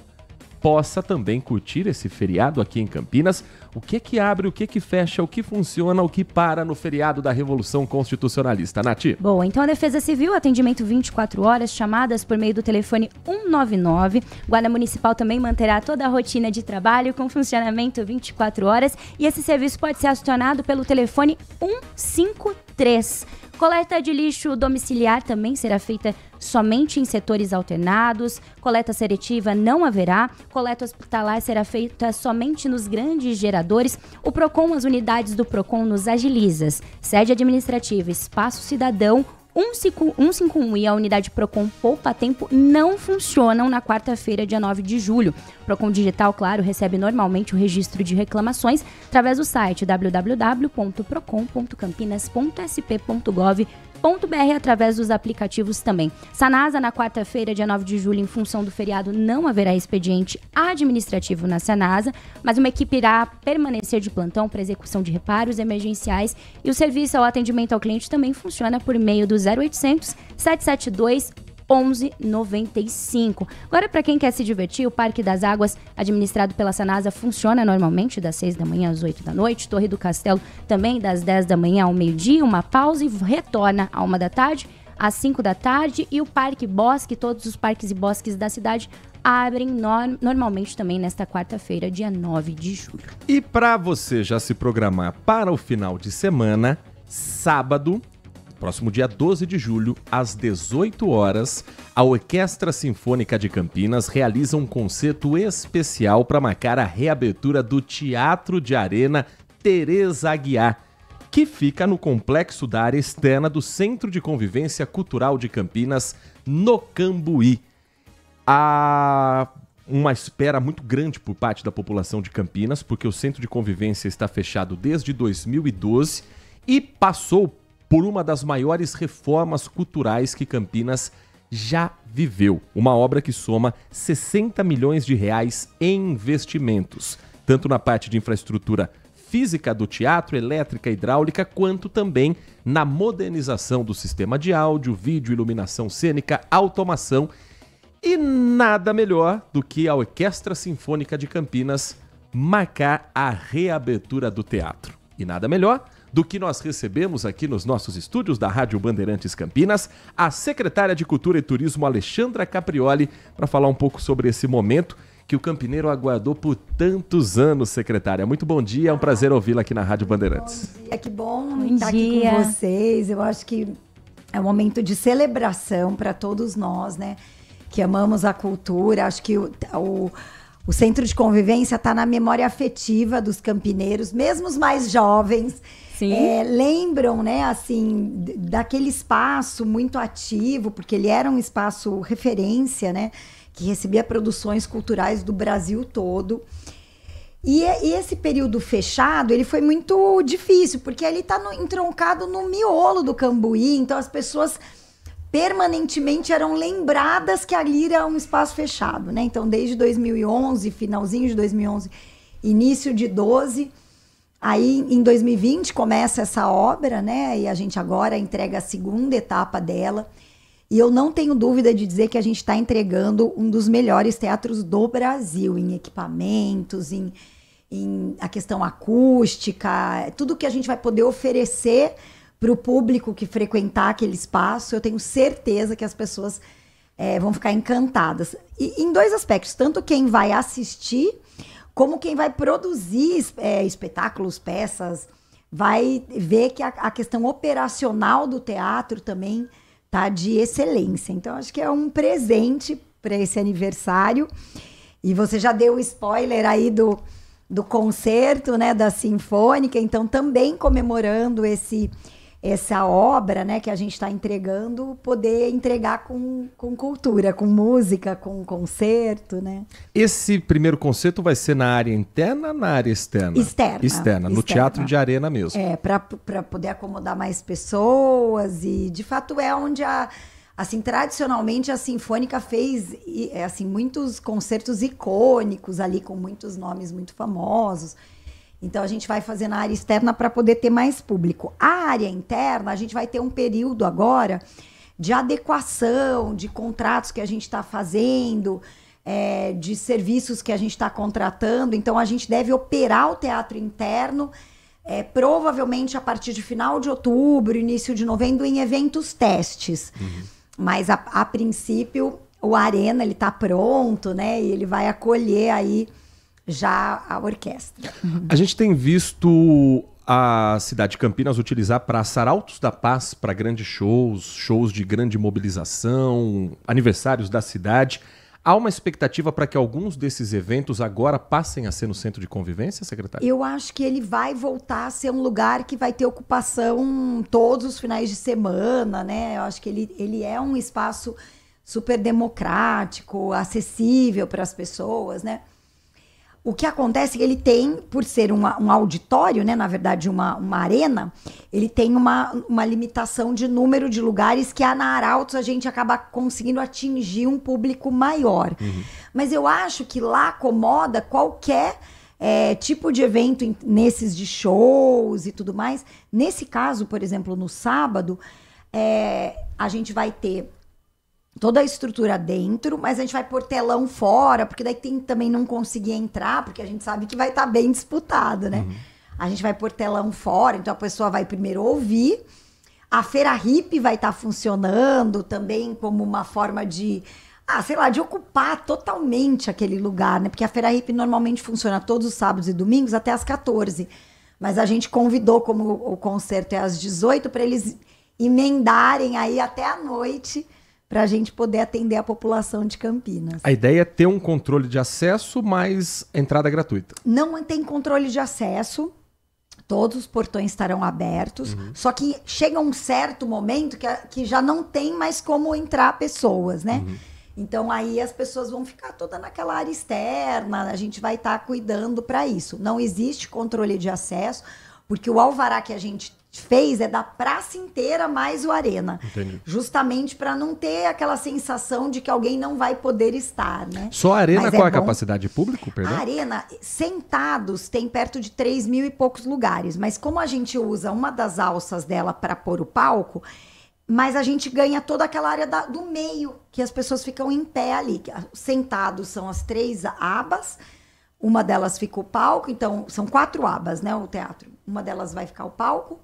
possa também curtir esse feriado aqui em Campinas. O que abre, o que fecha, o que funciona, o que para no feriado da Revolução Constitucionalista, Nath? Bom, então a Defesa Civil, atendimento 24 horas, chamadas por meio do telefone 199. Guarda Municipal também manterá toda a rotina de trabalho com funcionamento 24 horas e esse serviço pode ser acionado pelo telefone 153. Coleta de lixo domiciliar também será feita somente em setores alternados. Coleta seletiva não haverá. Coleta hospitalar será feita somente nos grandes geradores. O PROCON, as unidades do PROCON nos Agilizas, sede administrativa, espaço cidadão, 151 e a unidade PROCON Poupa Tempo não funcionam na quarta-feira, dia 9 de julho. PROCON Digital, claro, recebe normalmente o registro de reclamações através do site www.procon.campinas.sp.gov.br através dos aplicativos também. Sanasa, na quarta-feira, dia 9 de julho, em função do feriado, não haverá expediente administrativo na Sanasa, mas uma equipe irá permanecer de plantão para execução de reparos emergenciais e o serviço ao atendimento ao cliente também funciona por meio do 0800 772 1195. Agora, para quem quer se divertir, o Parque das Águas, administrado pela Sanasa, funciona normalmente das 6 da manhã às 8 da noite. Torre do Castelo também das 10 da manhã ao meio-dia, uma pausa e retorna à 1 da tarde, às 5 da tarde. E o Parque Bosque, todos os parques e bosques da cidade abrem normalmente também nesta quarta-feira, dia 9 de julho. E para você já se programar para o final de semana, sábado, próximo dia 12 de julho, às 18 horas, a Orquestra Sinfônica de Campinas realiza um concerto especial para marcar a reabertura do Teatro de Arena Teresa Aguiar, que fica no complexo da área externa do Centro de Convivência Cultural de Campinas, no Cambuí. Há uma espera muito grande por parte da população de Campinas, porque o Centro de Convivência está fechado desde 2012 e passou por uma das maiores reformas culturais que Campinas já viveu. Uma obra que soma 60 milhões de reais em investimentos, tanto na parte de infraestrutura física do teatro, elétrica, hidráulica, quanto também na modernização do sistema de áudio, vídeo, iluminação cênica, automação. E nada melhor do que a Orquestra Sinfônica de Campinas marcar a reabertura do teatro. E nada melhor do que nós recebemos aqui nos nossos estúdios da Rádio Bandeirantes Campinas, a secretária de Cultura e Turismo, Alexandra Caprioli, para falar um pouco sobre esse momento que o campineiro aguardou por tantos anos, secretária. Muito bom dia, é um prazer ouvi-la aqui na Rádio Bandeirantes. Bom dia, que bom estar aqui com vocês. Eu acho que é um momento de celebração para todos nós, né? Que amamos a cultura. Acho que o Centro de Convivência está na memória afetiva dos campineiros, mesmo os mais jovens. Lembram, né, assim, daquele espaço muito ativo, porque ele era um espaço referência, né, que recebia produções culturais do Brasil todo. E esse período fechado, ele foi muito difícil, porque ele está entroncado no miolo do Cambuí, então as pessoas permanentemente eram lembradas que ali era um espaço fechado, né? Então, desde 2011, finalzinho de 2011, início de 12... Aí, em 2020, começa essa obra, né? E a gente agora entrega a segunda etapa dela. E eu não tenho dúvida de dizer que a gente está entregando um dos melhores teatros do Brasil, em equipamentos, em a questão acústica, tudo que a gente vai poder oferecer para o público que frequentar aquele espaço. Eu tenho certeza que as pessoas vão ficar encantadas. E em dois aspectos, tanto quem vai assistir, como quem vai produzir espetáculos, peças, vai ver que a questão operacional do teatro também tá de excelência. Então, acho que é um presente para esse aniversário. E você já deu o spoiler aí do concerto, né, da Sinfônica. Então, também comemorando essa obra, né, que a gente está entregando, poder entregar com cultura, com música, com concerto, né? Esse primeiro concerto vai ser na área interna ou na área externa? Externa, no Teatro de Arena mesmo. Para poder acomodar mais pessoas e, de fato, é onde assim, tradicionalmente a Sinfônica fez assim, muitos concertos icônicos ali, com muitos nomes muito famosos. Então, a gente vai fazer na área externa para poder ter mais público. A área interna, a gente vai ter um período agora de adequação, de contratos que a gente está fazendo, de serviços que a gente está contratando. Então, a gente deve operar o teatro interno, provavelmente a partir de final de outubro, início de novembro, em eventos testes. Mas, a princípio, o Arena está pronto, né? E ele vai acolher aí já a orquestra. A gente tem visto a cidade de Campinas utilizar Praça Arautos da Paz para grandes shows de grande mobilização, aniversários da cidade. Há uma expectativa para que alguns desses eventos agora passem a ser no Centro de Convivência, secretária? Eu acho que ele vai voltar a ser um lugar que vai ter ocupação todos os finais de semana, né? Eu acho que ele é um espaço super democrático, acessível para as pessoas, né? O que acontece é que ele tem, por ser um auditório, né, na verdade uma arena, ele tem uma limitação de número de lugares que na Arautos a gente acaba conseguindo atingir um público maior. Mas eu acho que lá acomoda qualquer tipo de evento nesses de shows e tudo mais. Nesse caso, por exemplo, no sábado, a gente vai ter toda a estrutura dentro, mas a gente vai pôr telão fora, porque daí também não conseguir entrar, porque a gente sabe que vai estar bem disputado, né? A gente vai pôr telão fora, então a pessoa vai primeiro ouvir. A Feira Hippie vai estar funcionando também como uma forma de, de ocupar totalmente aquele lugar, né? Porque a Feira Hippie normalmente funciona todos os sábados e domingos até às 14. Mas a gente convidou, como o concerto é às 18, para eles emendarem aí até a noite, para a gente poder atender a população de Campinas. A ideia é ter um controle de acesso, mas entrada gratuita. Não tem controle de acesso, todos os portões estarão abertos, só que chega um certo momento que já não tem mais como entrar pessoas, né? Então aí as pessoas vão ficar toda naquela área externa, a gente vai estar cuidando para isso. Não existe controle de acesso, porque o alvará que a gente fez da praça inteira mais o Arena. Entendi. Justamente para não ter aquela sensação de que alguém não vai poder estar, né? Só a Arena, qual é a capacidade de público? Perdão? A Arena, sentados, tem perto de 3.000 e poucos lugares, mas como a gente usa uma das alças dela para pôr o palco, mas a gente ganha toda aquela área do meio, que as pessoas ficam em pé ali. Sentados são as 3 abas, uma delas fica o palco, então são 4 abas, né, o teatro. Uma delas vai ficar o palco.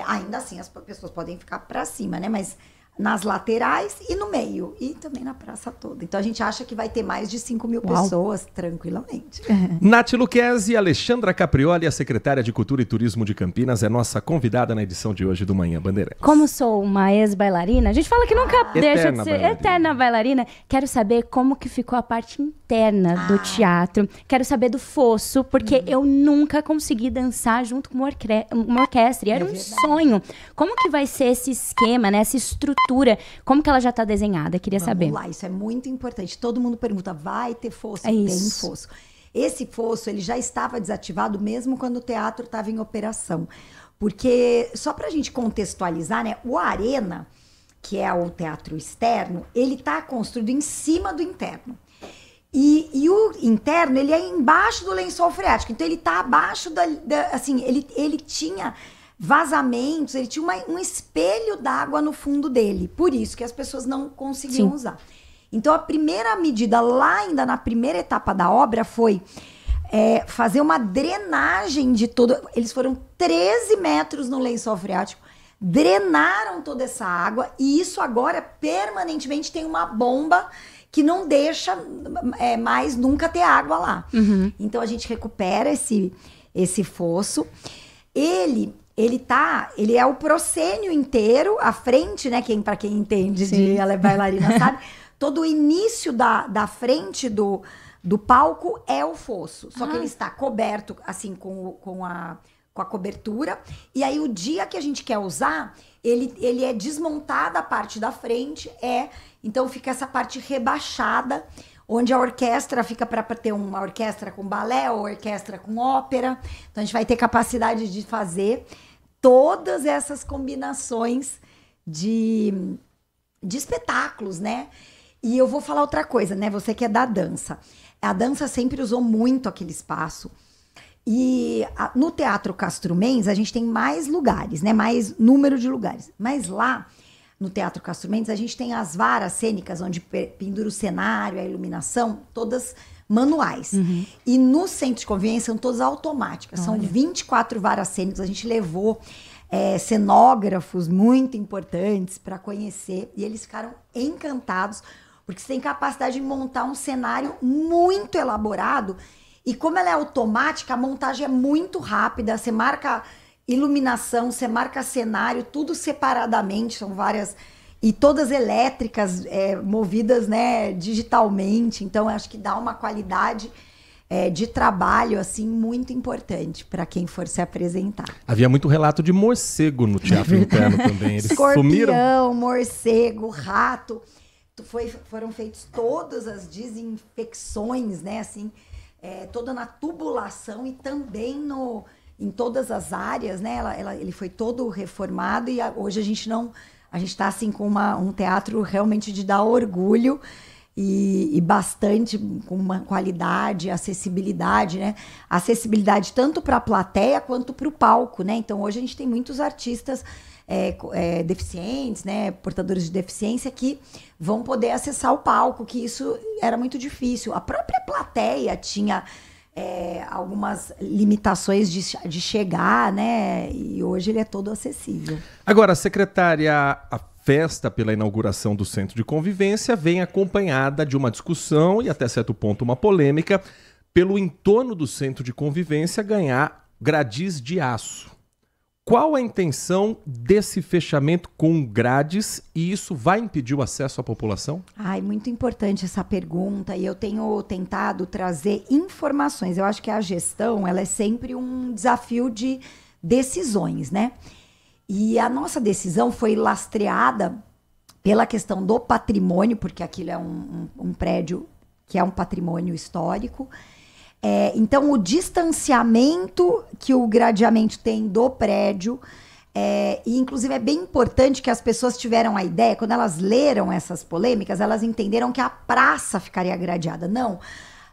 Ainda assim, as pessoas podem ficar para cima, né? Mas nas laterais e no meio. E também na praça toda. Então a gente acha que vai ter mais de 5 mil pessoas tranquilamente. Nath Luquezzi, Alexandra Caprioli, a secretária de Cultura e Turismo de Campinas, é nossa convidada na edição de hoje do Manhã Bandeirantes. Como sou uma ex-bailarina, a gente fala que nunca deixa de ser bailarina. eterna bailarina. Quero saber como que ficou a parte interna do teatro. Quero saber do fosso, porque eu nunca consegui dançar junto com uma orquestra. E era um sonho. Como que vai ser esse esquema, né? Essa estrutura? Como que ela já está desenhada? Queria saber. Vamos lá, isso é muito importante. Todo mundo pergunta, vai ter fosso? É Tem isso. fosso. Esse fosso, ele já estava desativado mesmo quando o teatro estava em operação. Porque, só para a gente contextualizar, né? O Arena, que é o teatro externo, ele está construído em cima do interno. E o interno, ele é embaixo do lençol freático. Então, ele está abaixo assim, ele tinha vazamentos, ele tinha um espelho d'água no fundo dele. Por isso que as pessoas não conseguiam usar. Então, a primeira medida lá ainda na primeira etapa da obra foi fazer uma drenagem de todo... Eles foram 13 metros no lençol freático, drenaram toda essa água e isso agora permanentemente tem uma bomba que não deixa mais nunca ter água lá. Então, a gente recupera esse fosso. Ele é o proscênio inteiro, a frente, né? Para quem entende ela é bailarina, sabe? Todo o início da frente do palco é o fosso. Só que ele está coberto, assim, com a cobertura. E aí, o dia que a gente quer usar, ele é desmontada a parte da frente. Então, fica essa parte rebaixada, onde a orquestra fica para ter uma orquestra com balé ou orquestra com ópera. Então, a gente vai ter capacidade de fazer todas essas combinações de espetáculos, né? E eu vou falar outra coisa, né? Você que é da dança. A dança sempre usou muito aquele espaço. E no Teatro Castro Mendes, a gente tem mais lugares, né? Mais número de lugares. Mas lá, no Teatro Castro Mendes, a gente tem as varas cênicas, onde pendura o cenário, a iluminação, todas manuais. E no Centro de Convivência são todas automáticas. São 24 varas cênicas. A gente levou cenógrafos muito importantes para conhecer. E eles ficaram encantados, porque você tem capacidade de montar um cenário muito elaborado. E como ela é automática, a montagem é muito rápida. Você marca iluminação, você marca cenário, tudo separadamente. São várias... E todas elétricas, movidas, né, digitalmente. Então, eu acho que dá uma qualidade de trabalho assim muito importante para quem for se apresentar. Havia muito relato de morcego no teatro interno também. Eles Escorpião, sumiram. morcego, rato. Foram feitas todas as desinfecções, né, assim, toda na tubulação e também em todas as áreas, né? Ele foi todo reformado e hoje a gente está assim com um teatro realmente de dar orgulho e bastante com uma qualidade, acessibilidade, né? Acessibilidade tanto para a plateia quanto para o palco, né? Então hoje a gente tem muitos artistas deficientes, né? Portadores de deficiência que vão poder acessar o palco, que isso era muito difícil. A própria plateia tinha algumas limitações de chegar, né? E hoje ele é todo acessível. Agora, secretária, a festa pela inauguração do Centro de Convivência vem acompanhada de uma discussão e até certo ponto uma polêmica pelo entorno do Centro de Convivência ganhar gradis de aço. Qual a intenção desse fechamento com grades e isso vai impedir o acesso à população? Muito importante essa pergunta e eu tenho tentado trazer informações. Eu acho que a gestão ela é sempre um desafio de decisões, né? E a nossa decisão foi lastreada pela questão do patrimônio, porque aquilo é um prédio que é um patrimônio histórico. Então, o distanciamento que o gradeamento tem do prédio, e inclusive é bem importante que as pessoas tiveram a ideia, quando elas leram essas polêmicas, elas entenderam que a praça ficaria gradeada. Não,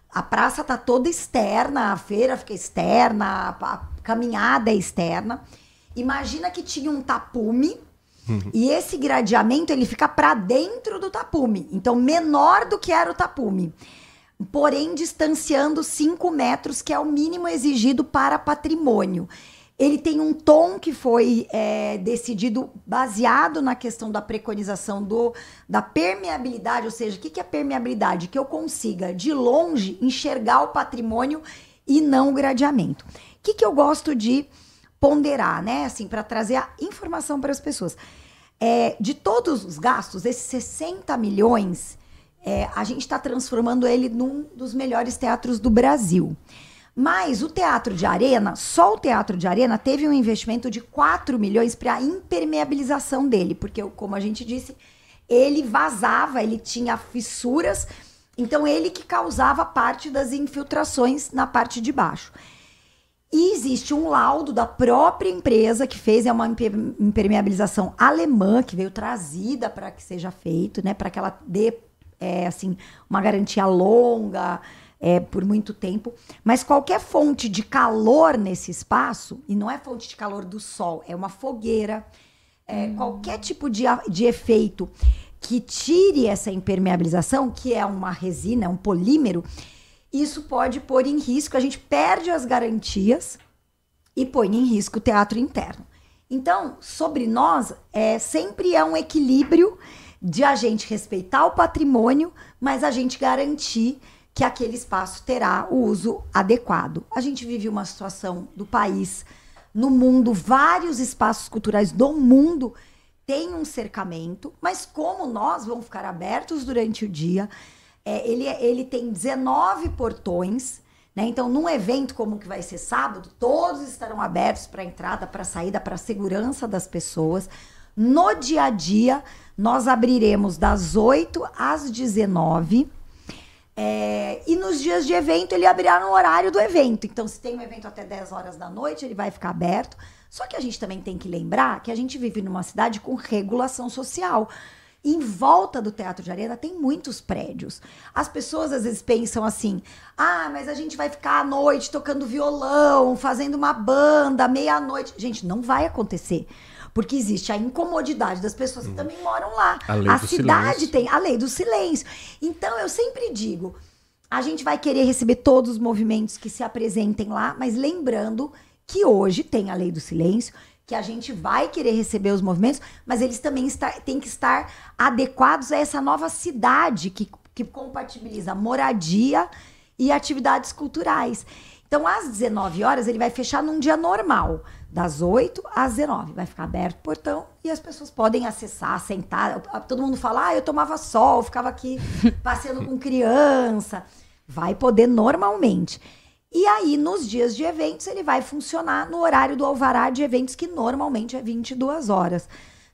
a praça está toda externa, a feira fica externa, a caminhada é externa. Imagina que tinha um tapume, e esse gradeamento ele fica para dentro do tapume, então menor do que era o tapume. Porém, distanciando 5 metros, que é o mínimo exigido para patrimônio. Ele tem um tom que foi decidido baseado na questão da preconização da permeabilidade, ou seja, o que é permeabilidade? Que eu consiga, de longe, enxergar o patrimônio e não o gradeamento. O que eu gosto de ponderar, né? Assim, para trazer a informação para as pessoas. De todos os gastos, esses 60 milhões, a gente está transformando ele num dos melhores teatros do Brasil. Mas o Teatro de Arena, só o Teatro de Arena teve um investimento de 4 milhões para a impermeabilização dele, porque, como a gente disse, ele vazava, ele tinha fissuras, então ele que causava parte das infiltrações na parte de baixo. E existe um laudo da própria empresa que fez, uma impermeabilização alemã, que veio trazida para que seja feito, né, para que ela dê assim, uma garantia longa, por muito tempo. Mas qualquer fonte de calor nesse espaço, e não é fonte de calor do sol, é uma fogueira, qualquer tipo de efeito que tire essa impermeabilização, que é uma resina, um polímero, isso pode pôr em risco, a gente perde as garantias e põe em risco o teatro interno. Então, sobre nós, sempre é um equilíbrio de a gente respeitar o patrimônio, mas a gente garantir que aquele espaço terá o uso adequado. A gente vive uma situação do país, no mundo, vários espaços culturais do mundo têm um cercamento, mas como nós vamos ficar abertos durante o dia, ele tem 19 portões, né? Então, num evento como que vai ser sábado, todos estarão abertos para entrada, para saída, para segurança das pessoas. No dia a dia, nós abriremos das 8 às 19. E nos dias de evento, ele abrirá no horário do evento. Então, se tem um evento até 10 horas da noite, ele vai ficar aberto. Só que a gente também tem que lembrar que a gente vive numa cidade com regulação social. Em volta do Teatro de Arena tem muitos prédios. As pessoas às vezes pensam assim, mas a gente vai ficar à noite tocando violão, fazendo uma banda, meia-noite. Gente, não vai acontecer. Porque existe a incomodidade das pessoas que também moram lá. A cidade tem a lei do silêncio. Então, eu sempre digo, a gente vai querer receber todos os movimentos que se apresentem lá, mas lembrando que hoje tem a lei do silêncio, que a gente vai querer receber os movimentos, mas eles também têm que estar adequados a essa nova cidade que compatibiliza moradia e atividades culturais. Então, às 19 horas, ele vai fechar num dia normal, das 8 às 19. Vai ficar aberto o portão e as pessoas podem acessar, sentar. Todo mundo fala, eu tomava sol, ficava aqui passeando com criança. Vai poder normalmente. E aí, nos dias de eventos, ele vai funcionar no horário do alvará de eventos, que normalmente é 22 horas.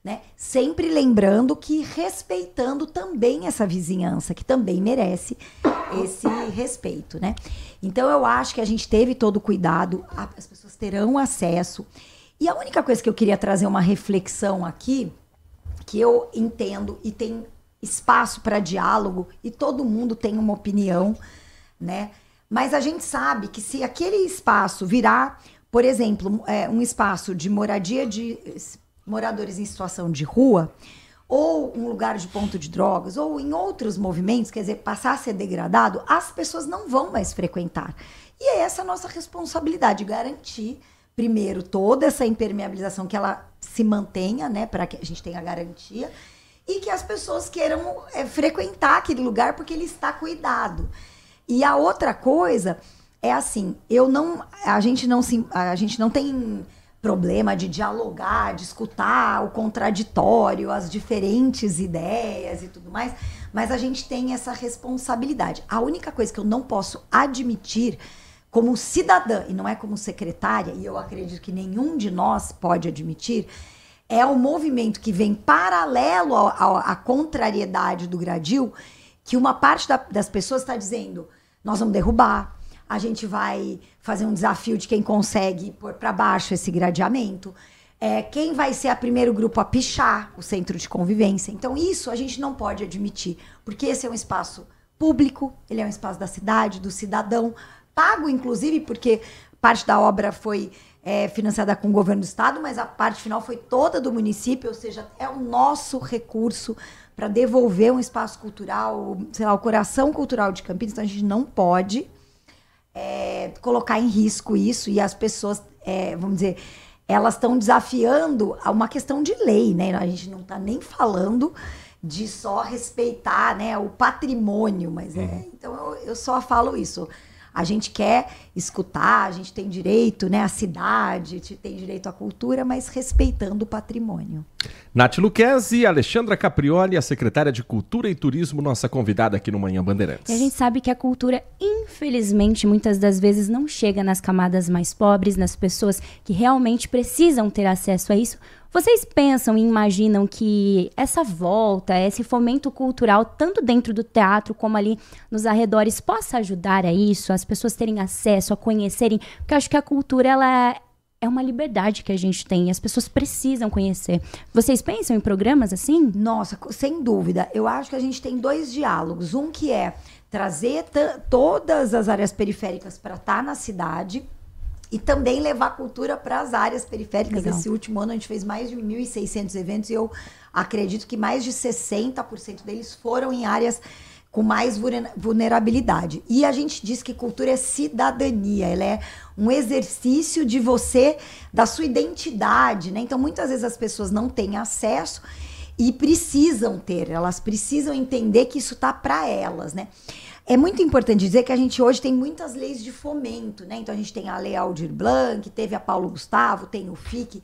Né? Sempre lembrando que respeitando também essa vizinhança, que também merece esse respeito, né? Então, eu acho que a gente teve todo o cuidado, as pessoas terão acesso. E a única coisa que eu queria trazer uma reflexão aqui, que eu entendo e tem espaço para diálogo, e todo mundo tem uma opinião, né? Mas a gente sabe que se aquele espaço virar, por exemplo, um espaço de moradia de moradores em situação de rua, ou um lugar de ponto de drogas, ou em outros movimentos, quer dizer, passar a ser degradado, as pessoas não vão mais frequentar. E é essa a nossa responsabilidade, garantir, primeiro, toda essa impermeabilização, que ela se mantenha, né, para que a gente tenha garantia, e que as pessoas queiram frequentar aquele lugar porque ele está cuidado. E a outra coisa é assim, a gente não tem problema de dialogar, de escutar o contraditório, as diferentes ideias e tudo mais, mas a gente tem essa responsabilidade. A única coisa que eu não posso admitir como cidadã, e não é como secretária, e eu acredito que nenhum de nós pode admitir, é o movimento que vem paralelo à contrariedade do gradil, que uma parte das pessoas está dizendo, nós vamos derrubar, a gente vai fazer um desafio de quem consegue pôr para baixo esse gradeamento. Quem vai ser o primeiro grupo a pichar o centro de convivência. Então, isso a gente não pode admitir, porque esse é um espaço público, ele é um espaço da cidade, do cidadão, pago, inclusive, porque parte da obra foi financiada com o governo do estado, mas a parte final foi toda do município, ou seja, é o nosso recurso para devolver um espaço cultural, sei lá, o coração cultural de Campinas. Então, a gente não pode colocar em risco isso, e as pessoas, vamos dizer, elas estão desafiando uma questão de lei, né? A gente não está nem falando de só respeitar, né, o patrimônio, mas então eu só falo isso. A gente quer escutar, a gente tem direito, né, à cidade, a gente tem direito à cultura, mas respeitando o patrimônio. Nath Luquezzi, Alexandra Caprioli, a secretária de Cultura e Turismo, nossa convidada aqui no Manhã Bandeirantes. E a gente sabe que a cultura, infelizmente, muitas das vezes não chega nas camadas mais pobres, nas pessoas que realmente precisam ter acesso a isso. Vocês pensam e imaginam que essa volta, esse fomento cultural, tanto dentro do teatro como ali nos arredores, possa ajudar a isso, as pessoas terem acesso, a conhecerem? Porque eu acho que a cultura, ela é uma liberdade que a gente tem e as pessoas precisam conhecer. Vocês pensam em programas assim? Nossa, sem dúvida. Eu acho que a gente tem 2 diálogos. Um que é trazer todas as áreas periféricas para estar na cidade, e também levar cultura para as áreas periféricas. Legal. Esse último ano a gente fez mais de 1.600 eventos e eu acredito que mais de 60% deles foram em áreas com mais vulnerabilidade. E a gente diz que cultura é cidadania, ela é um exercício de você, da sua identidade, né? Então muitas vezes as pessoas não têm acesso e precisam ter, elas precisam entender que isso tá para elas, né? É muito importante dizer que a gente hoje tem muitas leis de fomento, né? Então a gente tem a Lei Aldir Blanc, teve a Paulo Gustavo, tem o FIC,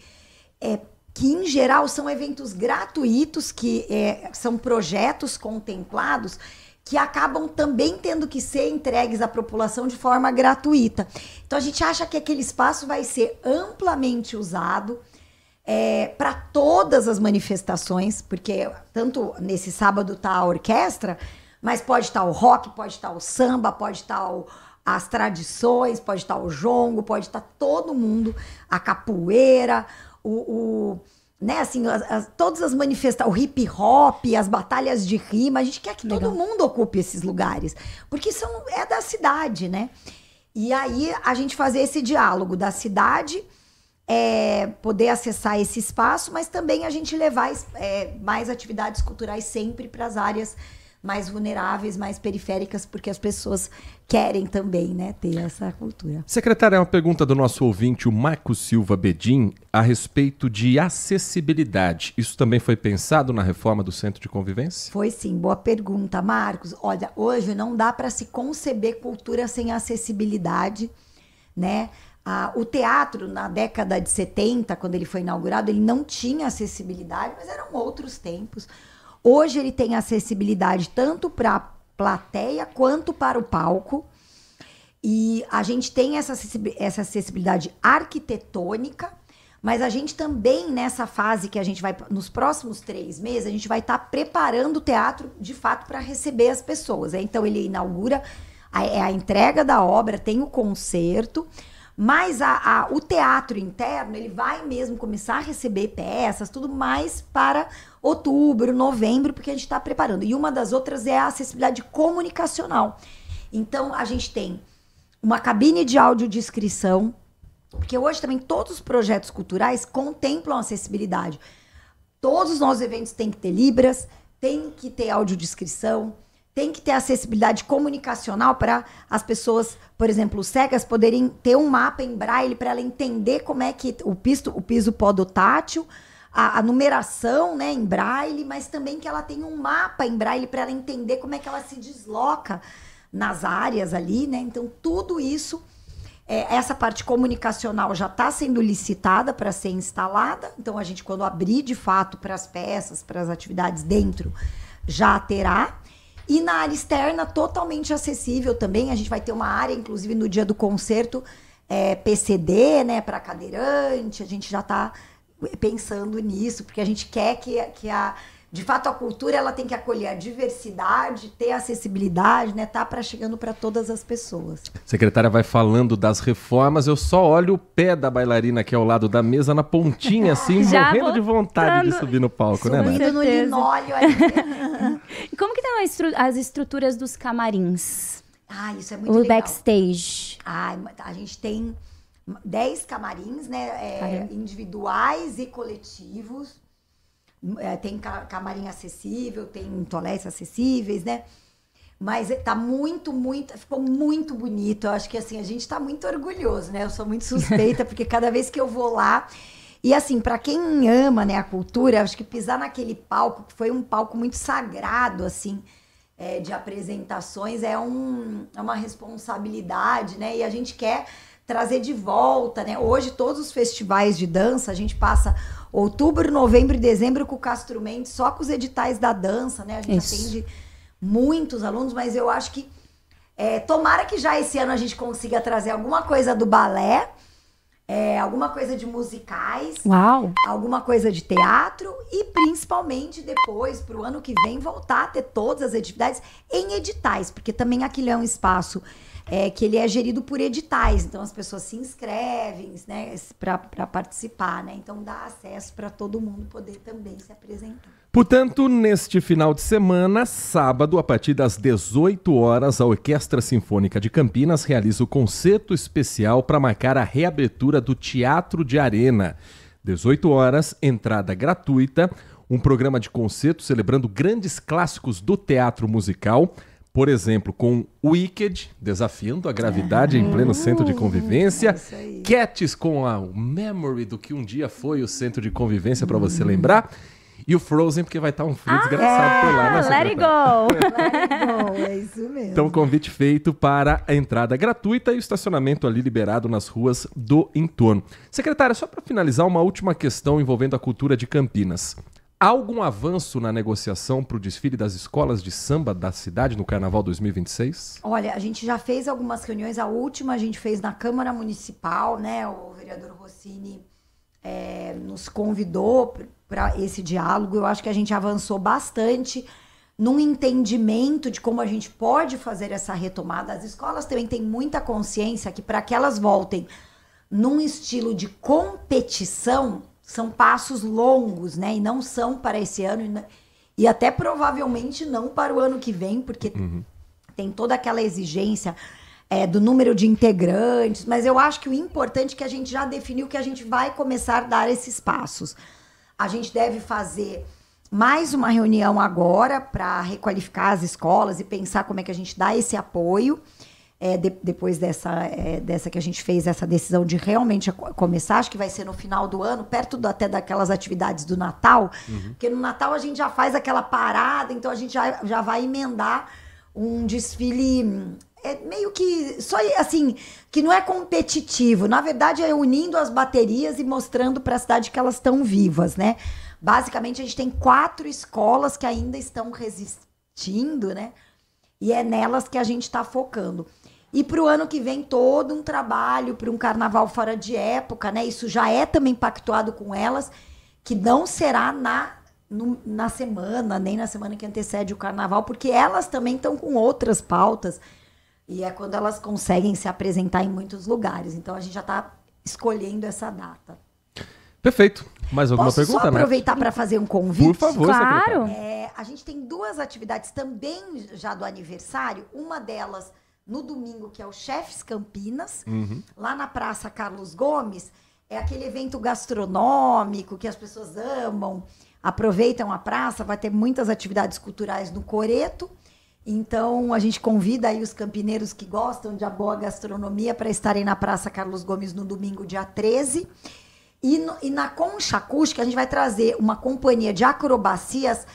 que em geral são eventos gratuitos, que são projetos contemplados, que acabam também tendo que ser entregues à população de forma gratuita. Então a gente acha que aquele espaço vai ser amplamente usado para todas as manifestações, porque tanto nesse sábado tá a orquestra, mas pode estar o rock, pode estar o samba, pode estar as tradições, pode estar o jongo, pode estar todo mundo, a capoeira, né, assim, todas as manifestações, o hip hop, as batalhas de rima. A gente quer que todo mundo ocupe esses lugares, porque é da cidade, né? E aí a gente fazer esse diálogo da cidade, poder acessar esse espaço, mas também a gente levar mais atividades culturais sempre para as áreas mais vulneráveis, mais periféricas, porque as pessoas querem também, né, ter essa cultura. Secretária, uma pergunta do nosso ouvinte, o Marcos Silva Bedin, a respeito de acessibilidade. Isso também foi pensado na reforma do Centro de Convivência? Foi sim, boa pergunta, Marcos. Olha, hoje não dá para se conceber cultura sem acessibilidade, né? O teatro, na década de 70, quando ele foi inaugurado, ele não tinha acessibilidade, mas eram outros tempos. Hoje ele tem acessibilidade tanto para a plateia quanto para o palco. E a gente tem essa acessibilidade arquitetônica, mas a gente também, nessa fase que a gente vai, nos próximos 3 meses, a gente vai estar preparando o teatro, de fato, para receber as pessoas. Então ele inaugura, a entrega da obra, tem o concerto, mas o teatro interno, ele vai mesmo começar a receber peças, tudo mais para outubro, novembro, porque a gente está preparando. E uma das outras é a acessibilidade comunicacional. Então, a gente tem uma cabine de audiodescrição, porque hoje também todos os projetos culturais contemplam acessibilidade. Todos os nossos eventos têm que ter libras, tem que ter audiodescrição, tem que ter acessibilidade comunicacional para as pessoas, por exemplo, cegas, poderem ter um mapa em braille para ela entender como é que o piso podotátil, a numeração, né, em braille, mas também que ela tenha um mapa em braille para ela entender como é que ela se desloca nas áreas ali, né? Então, tudo isso, essa parte comunicacional já está sendo licitada para ser instalada. Então, a gente, quando abrir de fato para as peças, para as atividades dentro, já terá. E na área externa, totalmente acessível também. A gente vai ter uma área, inclusive no dia do concerto, PCD, né, para cadeirante. A gente já está pensando nisso, porque a gente quer que de fato a cultura ela tem que acolher a diversidade, ter acessibilidade, né, tá chegando para todas as pessoas. Secretária vai falando das reformas, eu só olho o pé da bailarina aqui ao lado da mesa, na pontinha, assim, morrendo de vontade de subir no palco, né, Nath? Subindo no linóleo ali. E como que estão as estruturas dos camarins? Isso é muito legal. O backstage. A gente tem 10 camarins, né, individuais e coletivos. Tem camarim acessível, tem toaletes acessíveis, né? Mas tá ficou muito bonito. Eu acho que assim, a gente tá muito orgulhoso, né? Eu sou muito suspeita, porque cada vez que eu vou lá... E assim, para quem ama, né, a cultura, acho que pisar naquele palco, que foi um palco muito sagrado, assim, de apresentações, é uma responsabilidade, né? E a gente quer trazer de volta, né? Hoje, todos os festivais de dança, a gente passa outubro, novembro e dezembro com o Castro Mendes, só com os editais da dança, né? A gente atende muitos alunos, mas eu acho que tomara que já esse ano a gente consiga trazer alguma coisa do balé, alguma coisa de musicais, alguma coisa de teatro e principalmente depois, para o ano que vem, voltar a ter todas as atividades em editais, porque também aquilo é um espaço que ele é gerido por editais, então as pessoas se inscrevem, né, para participar, né? Então dá acesso para todo mundo poder também se apresentar. Portanto, neste final de semana, sábado, a partir das 18 horas, a Orquestra Sinfônica de Campinas realiza o concerto especial para marcar a reabertura do Teatro de Arena. 18 horas, entrada gratuita, um programa de concerto celebrando grandes clássicos do teatro musical, por exemplo, com Wicked, desafiando a gravidade em pleno centro de convivência, Cats com a memory do que um dia foi o centro de convivência, para você lembrar, e o Frozen, porque vai estar um frio desgraçado por lá, né? Let it go! Let it go, é isso mesmo. Então, convite feito para a entrada gratuita e o estacionamento ali liberado nas ruas do entorno. Secretária, só para finalizar, uma última questão envolvendo a cultura de Campinas. Há algum avanço na negociação para o desfile das escolas de samba da cidade no Carnaval 2026? Olha, a gente já fez algumas reuniões, a última a gente fez na Câmara Municipal, né? O vereador Rossini nos convidou para esse diálogo. Eu acho que a gente avançou bastante num entendimento de como a gente pode fazer essa retomada. As escolas também têm muita consciência que para que elas voltem num estilo de competição, são passos longos, né? E não são para esse ano e até provavelmente não para o ano que vem, porque tem toda aquela exigência do número de integrantes, mas eu acho que o importante é que a gente já definiu que a gente vai começar a dar esses passos. A gente deve fazer mais uma reunião agora para requalificar as escolas e pensar como é que a gente dá esse apoio, depois dessa que a gente fez essa decisão de realmente começar. Acho que vai ser no final do ano, perto até daquelas atividades do Natal, porque no Natal a gente já faz aquela parada, então a gente já vai emendar um desfile meio que só assim, que não é competitivo, na verdade é unindo as baterias e mostrando para a cidade que elas estão vivas, né? Basicamente a gente tem 4 escolas que ainda estão resistindo, né? E é nelas que a gente está focando. E para o ano que vem todo um trabalho para um carnaval fora de época, né? Isso já é também pactuado com elas, que não será na semana, nem na semana que antecede o carnaval, porque elas também estão com outras pautas. E é quando elas conseguem se apresentar em muitos lugares. Então, a gente já está escolhendo essa data. Perfeito. Mais alguma pergunta, pergunta, só aproveitar para fazer um convite? Por favor, claro. A gente tem 2 atividades também já do aniversário. Uma delas no domingo, que é o Chefs Campinas, lá na Praça Carlos Gomes. É aquele evento gastronômico que as pessoas amam, aproveitam a praça. Vai ter muitas atividades culturais no Coreto. Então, a gente convida aí os campineiros que gostam de boa gastronomia para estarem na Praça Carlos Gomes no domingo, dia 13. E na Concha Acústica, a gente vai trazer uma companhia de acrobacias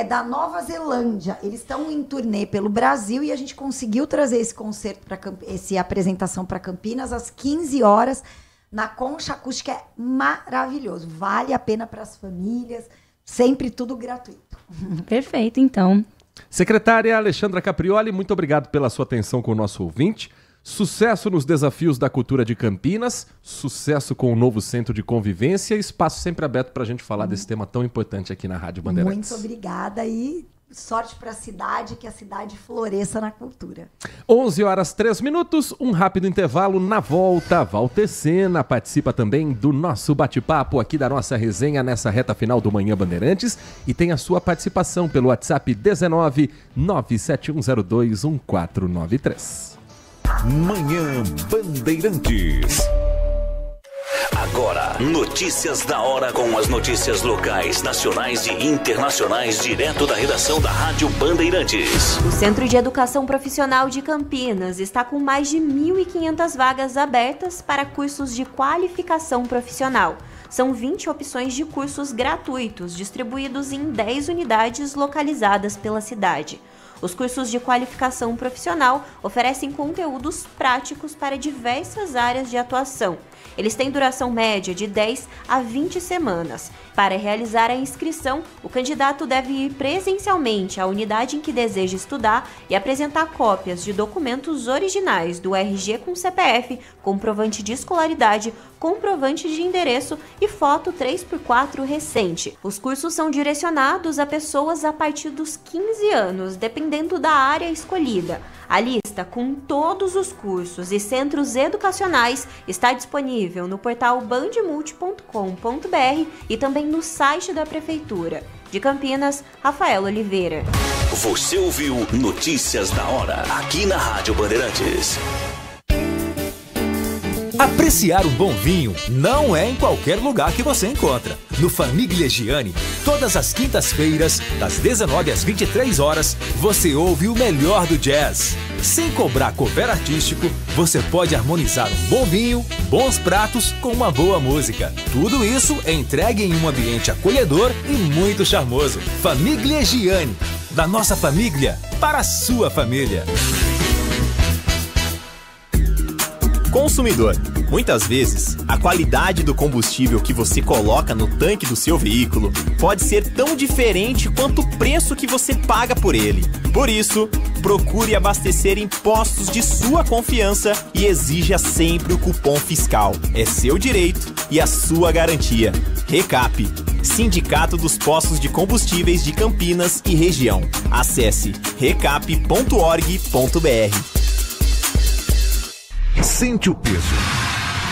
da Nova Zelândia. Eles estão em turnê pelo Brasil e a gente conseguiu trazer esse concerto, essa apresentação para Campinas às 15 horas na Concha Acústica. É maravilhoso. Vale a pena para as famílias. Sempre tudo gratuito. Perfeito, então. Secretária Alexandra Caprioli, muito obrigado pela sua atenção com o nosso ouvinte. Sucesso nos desafios da cultura de Campinas, sucesso com o novo centro de convivência e espaço sempre aberto para a gente falar desse tema tão importante aqui na Rádio Bandeirantes. Muito obrigada e sorte para a cidade, que a cidade floresça na cultura. 11h03, um rápido intervalo. Na volta, Walter Sena participa também do nosso bate-papo aqui da nossa resenha nessa reta final do Manhã Bandeirantes e tem a sua participação pelo WhatsApp 19 97102 1493. Manhã Bandeirantes. Agora, notícias da hora com as notícias locais, nacionais e internacionais, direto da redação da Rádio Bandeirantes. O Centro de Educação Profissional de Campinas está com mais de 1.500 vagas abertas para cursos de qualificação profissional. São 20 opções de cursos gratuitos, distribuídos em 10 unidades localizadas pela cidade. Os cursos de qualificação profissional oferecem conteúdos práticos para diversas áreas de atuação. Eles têm duração média de 10 a 20 semanas. Para realizar a inscrição, o candidato deve ir presencialmente à unidade em que deseja estudar e apresentar cópias de documentos originais do RG com CPF, comprovante de escolaridade, comprovante de endereço e foto 3x4 recente. Os cursos são direcionados a pessoas a partir dos 15 anos, dependendo da área escolhida. A lista com todos os cursos e centros educacionais está disponível no portal bandmulti.com.br e também no site da Prefeitura. De Campinas, Rafael Oliveira. Você ouviu Notícias da Hora, aqui na Rádio Bandeirantes. Apreciar um bom vinho não é em qualquer lugar que você encontra. No Famiglia Gianni, todas as quintas-feiras, das 19 às 23 horas, você ouve o melhor do jazz. Sem cobrar cover artístico, você pode harmonizar um bom vinho, bons pratos com uma boa música. Tudo isso é entregue em um ambiente acolhedor e muito charmoso. Famiglia Gianni, da nossa família para a sua família. Consumidor, muitas vezes, a qualidade do combustível que você coloca no tanque do seu veículo pode ser tão diferente quanto o preço que você paga por ele. Por isso, procure abastecer em postos de sua confiança e exija sempre o cupom fiscal. É seu direito e a sua garantia. Recap, Sindicato dos Postos de Combustíveis de Campinas e Região. Acesse recap.org.br. Sente o peso.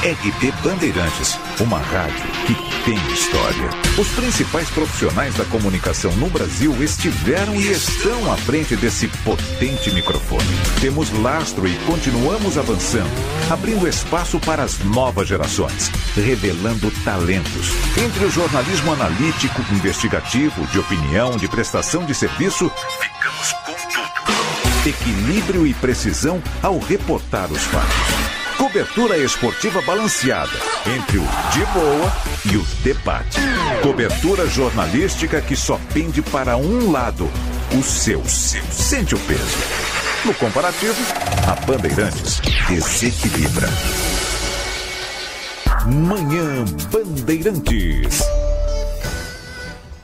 RP Bandeirantes, uma rádio que tem história. Os principais profissionais da comunicação no Brasil estiveram e estão à frente desse potente microfone. Temos lastro e continuamos avançando, abrindo espaço para as novas gerações, revelando talentos. Entre o jornalismo analítico, investigativo, de opinião, de prestação de serviço, ficamos com tudo. Equilíbrio e precisão ao reportar os fatos. Cobertura esportiva balanceada entre o de boa e o debate. Cobertura jornalística que só pende para um lado, o seu. Sente o peso. No comparativo, a Bandeirantes desequilibra. Manhã Bandeirantes.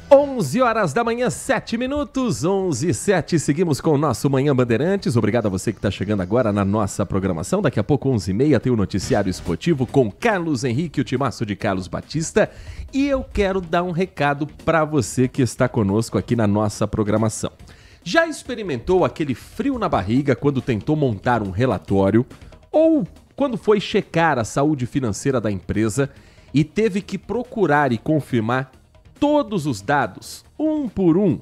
11 horas da manhã, 7 minutos, 11h07, seguimos com o nosso Manhã Bandeirantes. Obrigado a você que está chegando agora na nossa programação. Daqui a pouco, 11h30, tem o Noticiário Esportivo com Carlos Henrique, o timaço de Carlos Batista. E eu quero dar um recado para você que está conosco aqui na nossa programação. Já experimentou aquele frio na barriga quando tentou montar um relatório? Ou quando foi checar a saúde financeira da empresa e teve que procurar e confirmar todos os dados, um por um?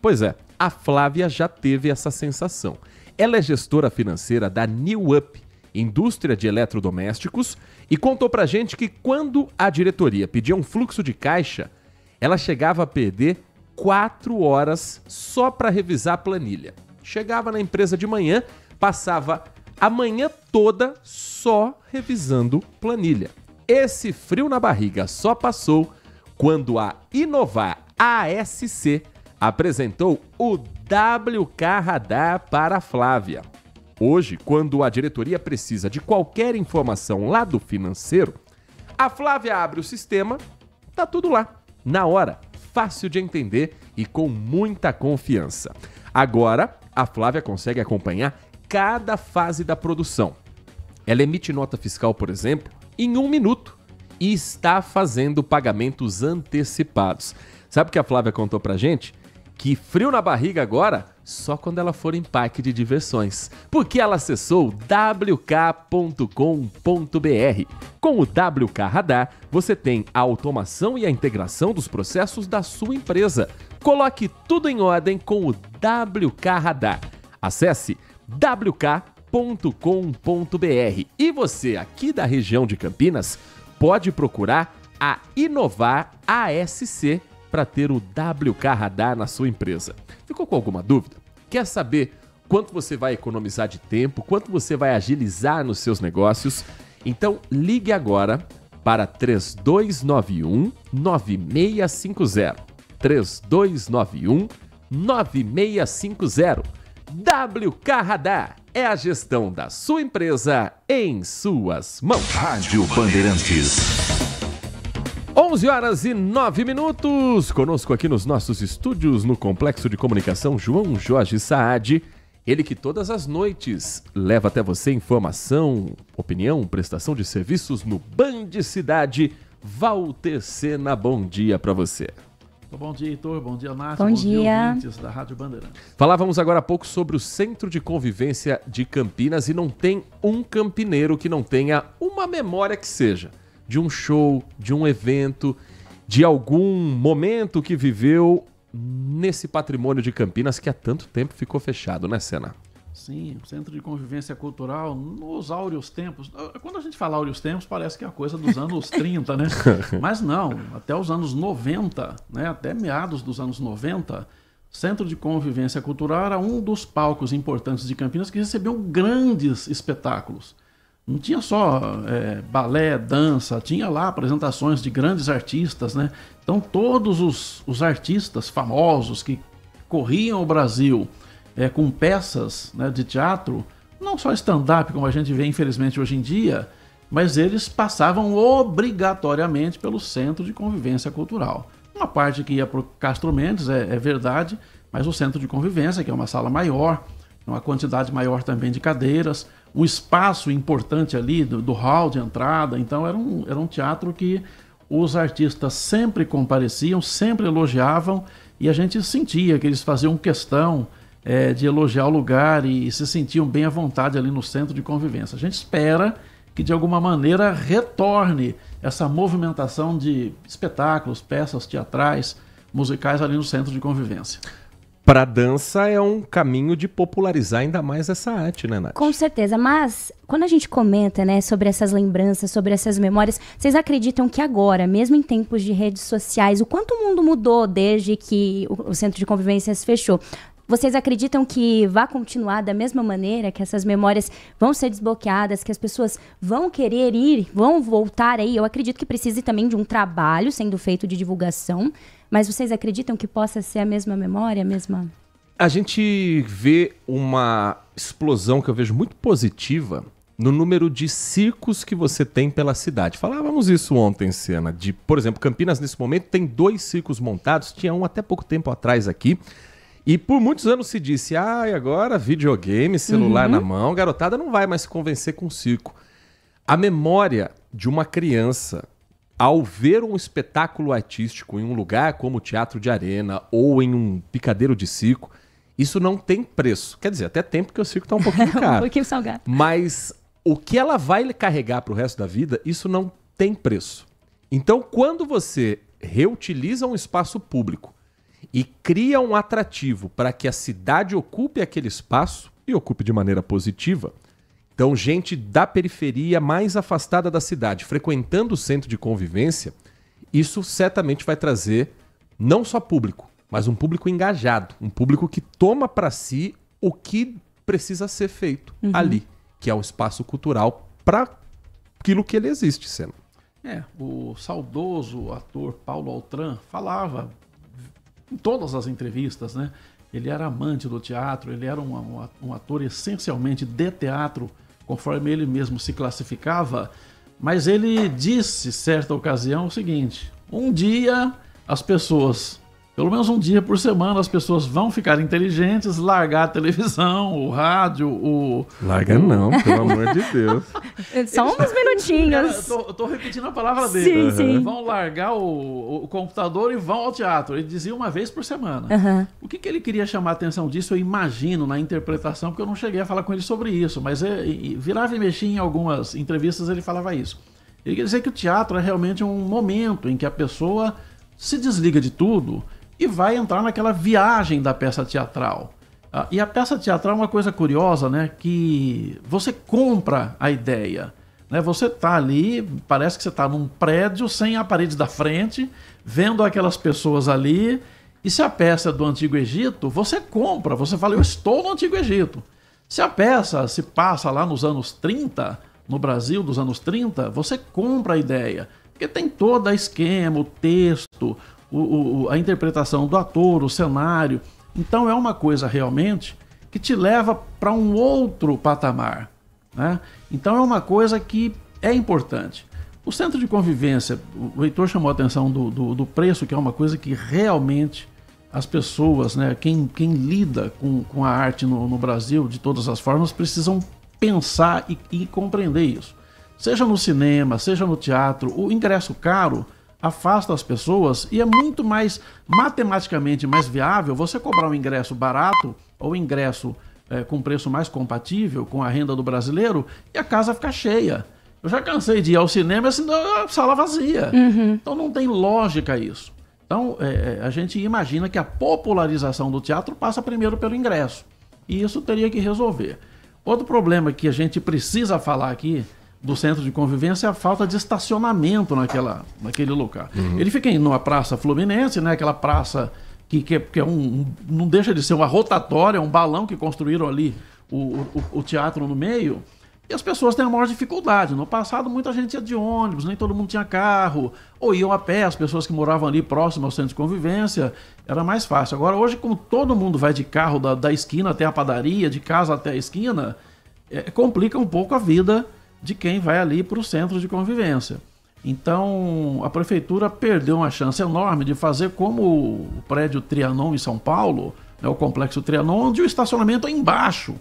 Pois é, a Flávia já teve essa sensação. Ela é gestora financeira da New Up, indústria de eletrodomésticos, e contou pra gente que quando a diretoria pedia um fluxo de caixa, ela chegava a perder 4 horas só para revisar a planilha. Chegava na empresa de manhã, passava a manhã toda só revisando planilha. Esse frio na barriga só passou quando a Inovar ASC apresentou o WK Radar para a Flávia. Hoje, quando a diretoria precisa de qualquer informação lá do financeiro, a Flávia abre o sistema, tá tudo lá, na hora, fácil de entender e com muita confiança. Agora, a Flávia consegue acompanhar cada fase da produção. Ela emite nota fiscal, por exemplo, em 1 minuto. E está fazendo pagamentos antecipados. Sabe o que a Flávia contou pra gente? Que frio na barriga agora, só quando ela for em parque de diversões. Porque ela acessou wk.com.br. Com o WK Radar, você tem a automação e a integração dos processos da sua empresa. Coloque tudo em ordem com o WK Radar. Acesse wk.com.br. E você, aqui da região de Campinas, pode procurar a Inovar ASC para ter o WK Radar na sua empresa. Ficou com alguma dúvida? Quer saber quanto você vai economizar de tempo, quanto você vai agilizar nos seus negócios? Então ligue agora para 3291-9650. 3291-9650. WK Radar é a gestão da sua empresa em suas mãos. Rádio Bandeirantes. 11h09. Conosco aqui nos nossos estúdios no Complexo de Comunicação João Jorge Saad. Ele que todas as noites leva até você informação, opinião, prestação de serviços no Band Cidade. Walter Sena, bom dia para você. Bom dia, Heitor. Bom dia, Nath. Bom dia, ouvintes da Rádio Bandeirantes. Falávamos agora há pouco sobre o Centro de Convivência de Campinas e não tem um campineiro que não tenha uma memória que seja de um show, de um evento, de algum momento que viveu nesse patrimônio de Campinas que há tanto tempo ficou fechado, né, Sena? Sim, o Centro de Convivência Cultural, nos áureos tempos. Quando a gente fala áureos tempos, parece que é a coisa dos anos 30, né? Mas não, até os anos 90, né? Até meados dos anos 90, Centro de Convivência Cultural era um dos palcos importantes de Campinas que recebiam grandes espetáculos. Não tinha só balé, dança, tinha lá apresentações de grandes artistas, né? Então todos os artistas famosos que corriam o Brasil com peças, né, de teatro, não só stand-up, como a gente vê infelizmente hoje em dia, mas eles passavam obrigatoriamente pelo Centro de Convivência Cultural. Uma parte que ia para o Castro Mendes, é verdade, mas o Centro de Convivência, que é uma sala maior, uma quantidade maior também de cadeiras, um espaço importante ali do hall de entrada, então era um teatro que os artistas sempre compareciam, sempre elogiavam, e a gente sentia que eles faziam questão de elogiar o lugar e se sentiam bem à vontade ali no Centro de Convivência. A gente espera que de alguma maneira retorne essa movimentação de espetáculos, peças teatrais, musicais ali no Centro de Convivência. Para a dança é um caminho de popularizar ainda mais essa arte, né, Nath? Com certeza, mas quando a gente comenta, né, sobre essas lembranças, sobre essas memórias, vocês acreditam que agora, mesmo em tempos de redes sociais, o quanto o mundo mudou desde que o Centro de Convivência se fechou? Vocês acreditam que vai continuar da mesma maneira, que essas memórias vão ser desbloqueadas, que as pessoas vão querer ir, vão voltar aí? Eu acredito que precise também de um trabalho sendo feito de divulgação, mas vocês acreditam que possa ser a mesma memória, a mesma... A gente vê uma explosão que eu vejo muito positiva no número de circos que você tem pela cidade. Falávamos isso ontem, Sena, de, por exemplo, Campinas nesse momento tem 2 circos montados, tinha um até pouco tempo atrás aqui, e por muitos anos se disse, agora videogame, celular na mão, garotada não vai mais se convencer com circo. A memória de uma criança ao ver um espetáculo artístico em um lugar como o Teatro de Arena ou em um picadeiro de circo, isso não tem preço. Quer dizer, até tem porque o circo está um pouquinho caro. Um pouquinho salgado. Mas o que ela vai carregar para o resto da vida, isso não tem preço. Então, quando você reutiliza um espaço público e cria um atrativo para que a cidade ocupe aquele espaço e ocupe de maneira positiva, então gente da periferia mais afastada da cidade, frequentando o Centro de Convivência, isso certamente vai trazer não só público, mas um público engajado, um público que toma para si o que precisa ser feito ali, que é o espaço cultural para aquilo que ele existe, Sena. O saudoso ator Paulo Altran falava em todas as entrevistas, né? Ele era amante do teatro, ele era um ator essencialmente de teatro, conforme ele mesmo se classificava, mas ele disse, certa ocasião, o seguinte: um dia as pessoas, pelo menos um dia por semana, as pessoas vão ficar inteligentes, largar a televisão, o rádio, Larga não, pelo amor de Deus. Só uns minutinhos. Eu tô repetindo a palavra dele. Sim. Vão largar o computador e vão ao teatro. Ele dizia uma vez por semana. O que ele queria chamar a atenção disso, eu imagino, na interpretação, porque eu não cheguei a falar com ele sobre isso, mas virava e mexia em algumas entrevistas, ele falava isso. Ele quer dizer que o teatro é realmente um momento em que a pessoa se desliga de tudo e vai entrar naquela viagem da peça teatral. E a peça teatral é uma coisa curiosa, né? Que você compra a ideia, né? Você está ali, parece que você está num prédio sem a parede da frente, vendo aquelas pessoas ali, e se a peça é do Antigo Egito, você compra, você fala, eu estou no Antigo Egito. Se a peça se passa lá nos anos 30, no Brasil dos anos 30, você compra a ideia, porque tem todo o esquema, o texto, a interpretação do ator, o cenário. Então é uma coisa realmente que te leva para um outro patamar, né? Então é uma coisa que é importante. O centro de convivência, o Heitor chamou a atenção do preço, que é uma coisa que realmente as pessoas, né, quem lida com a arte no Brasil, de todas as formas, precisam pensar e compreender isso. Seja no cinema, seja no teatro, o ingresso caro afasta as pessoas e é muito mais matematicamente mais viável você cobrar um ingresso barato ou ingresso com preço mais compatível com a renda do brasileiro e a casa ficar cheia. Eu já cansei de ir ao cinema assim, a sala vazia. Então não tem lógica isso. Então a gente imagina que a popularização do teatro passa primeiro pelo ingresso. E isso teria que resolver. Outro problema que a gente precisa falar aqui do centro de convivência é a falta de estacionamento naquele lugar. Ele fica numa praça fluminense, né? Aquela praça que não deixa de ser uma rotatória, um balão que construíram ali o teatro no meio, e as pessoas têm a maior dificuldade. No passado muita gente ia de ônibus, nem todo mundo tinha carro, ou iam a pé, as pessoas que moravam ali próximo ao centro de convivência, era mais fácil. Agora hoje, como todo mundo vai de carro da esquina até a padaria, de casa até a esquina, complica um pouco a vida de quem vai ali para o centro de convivência. Então, a prefeitura perdeu uma chance enorme de fazer como o prédio Trianon em São Paulo, né, o complexo Trianon, onde o estacionamento é embaixo.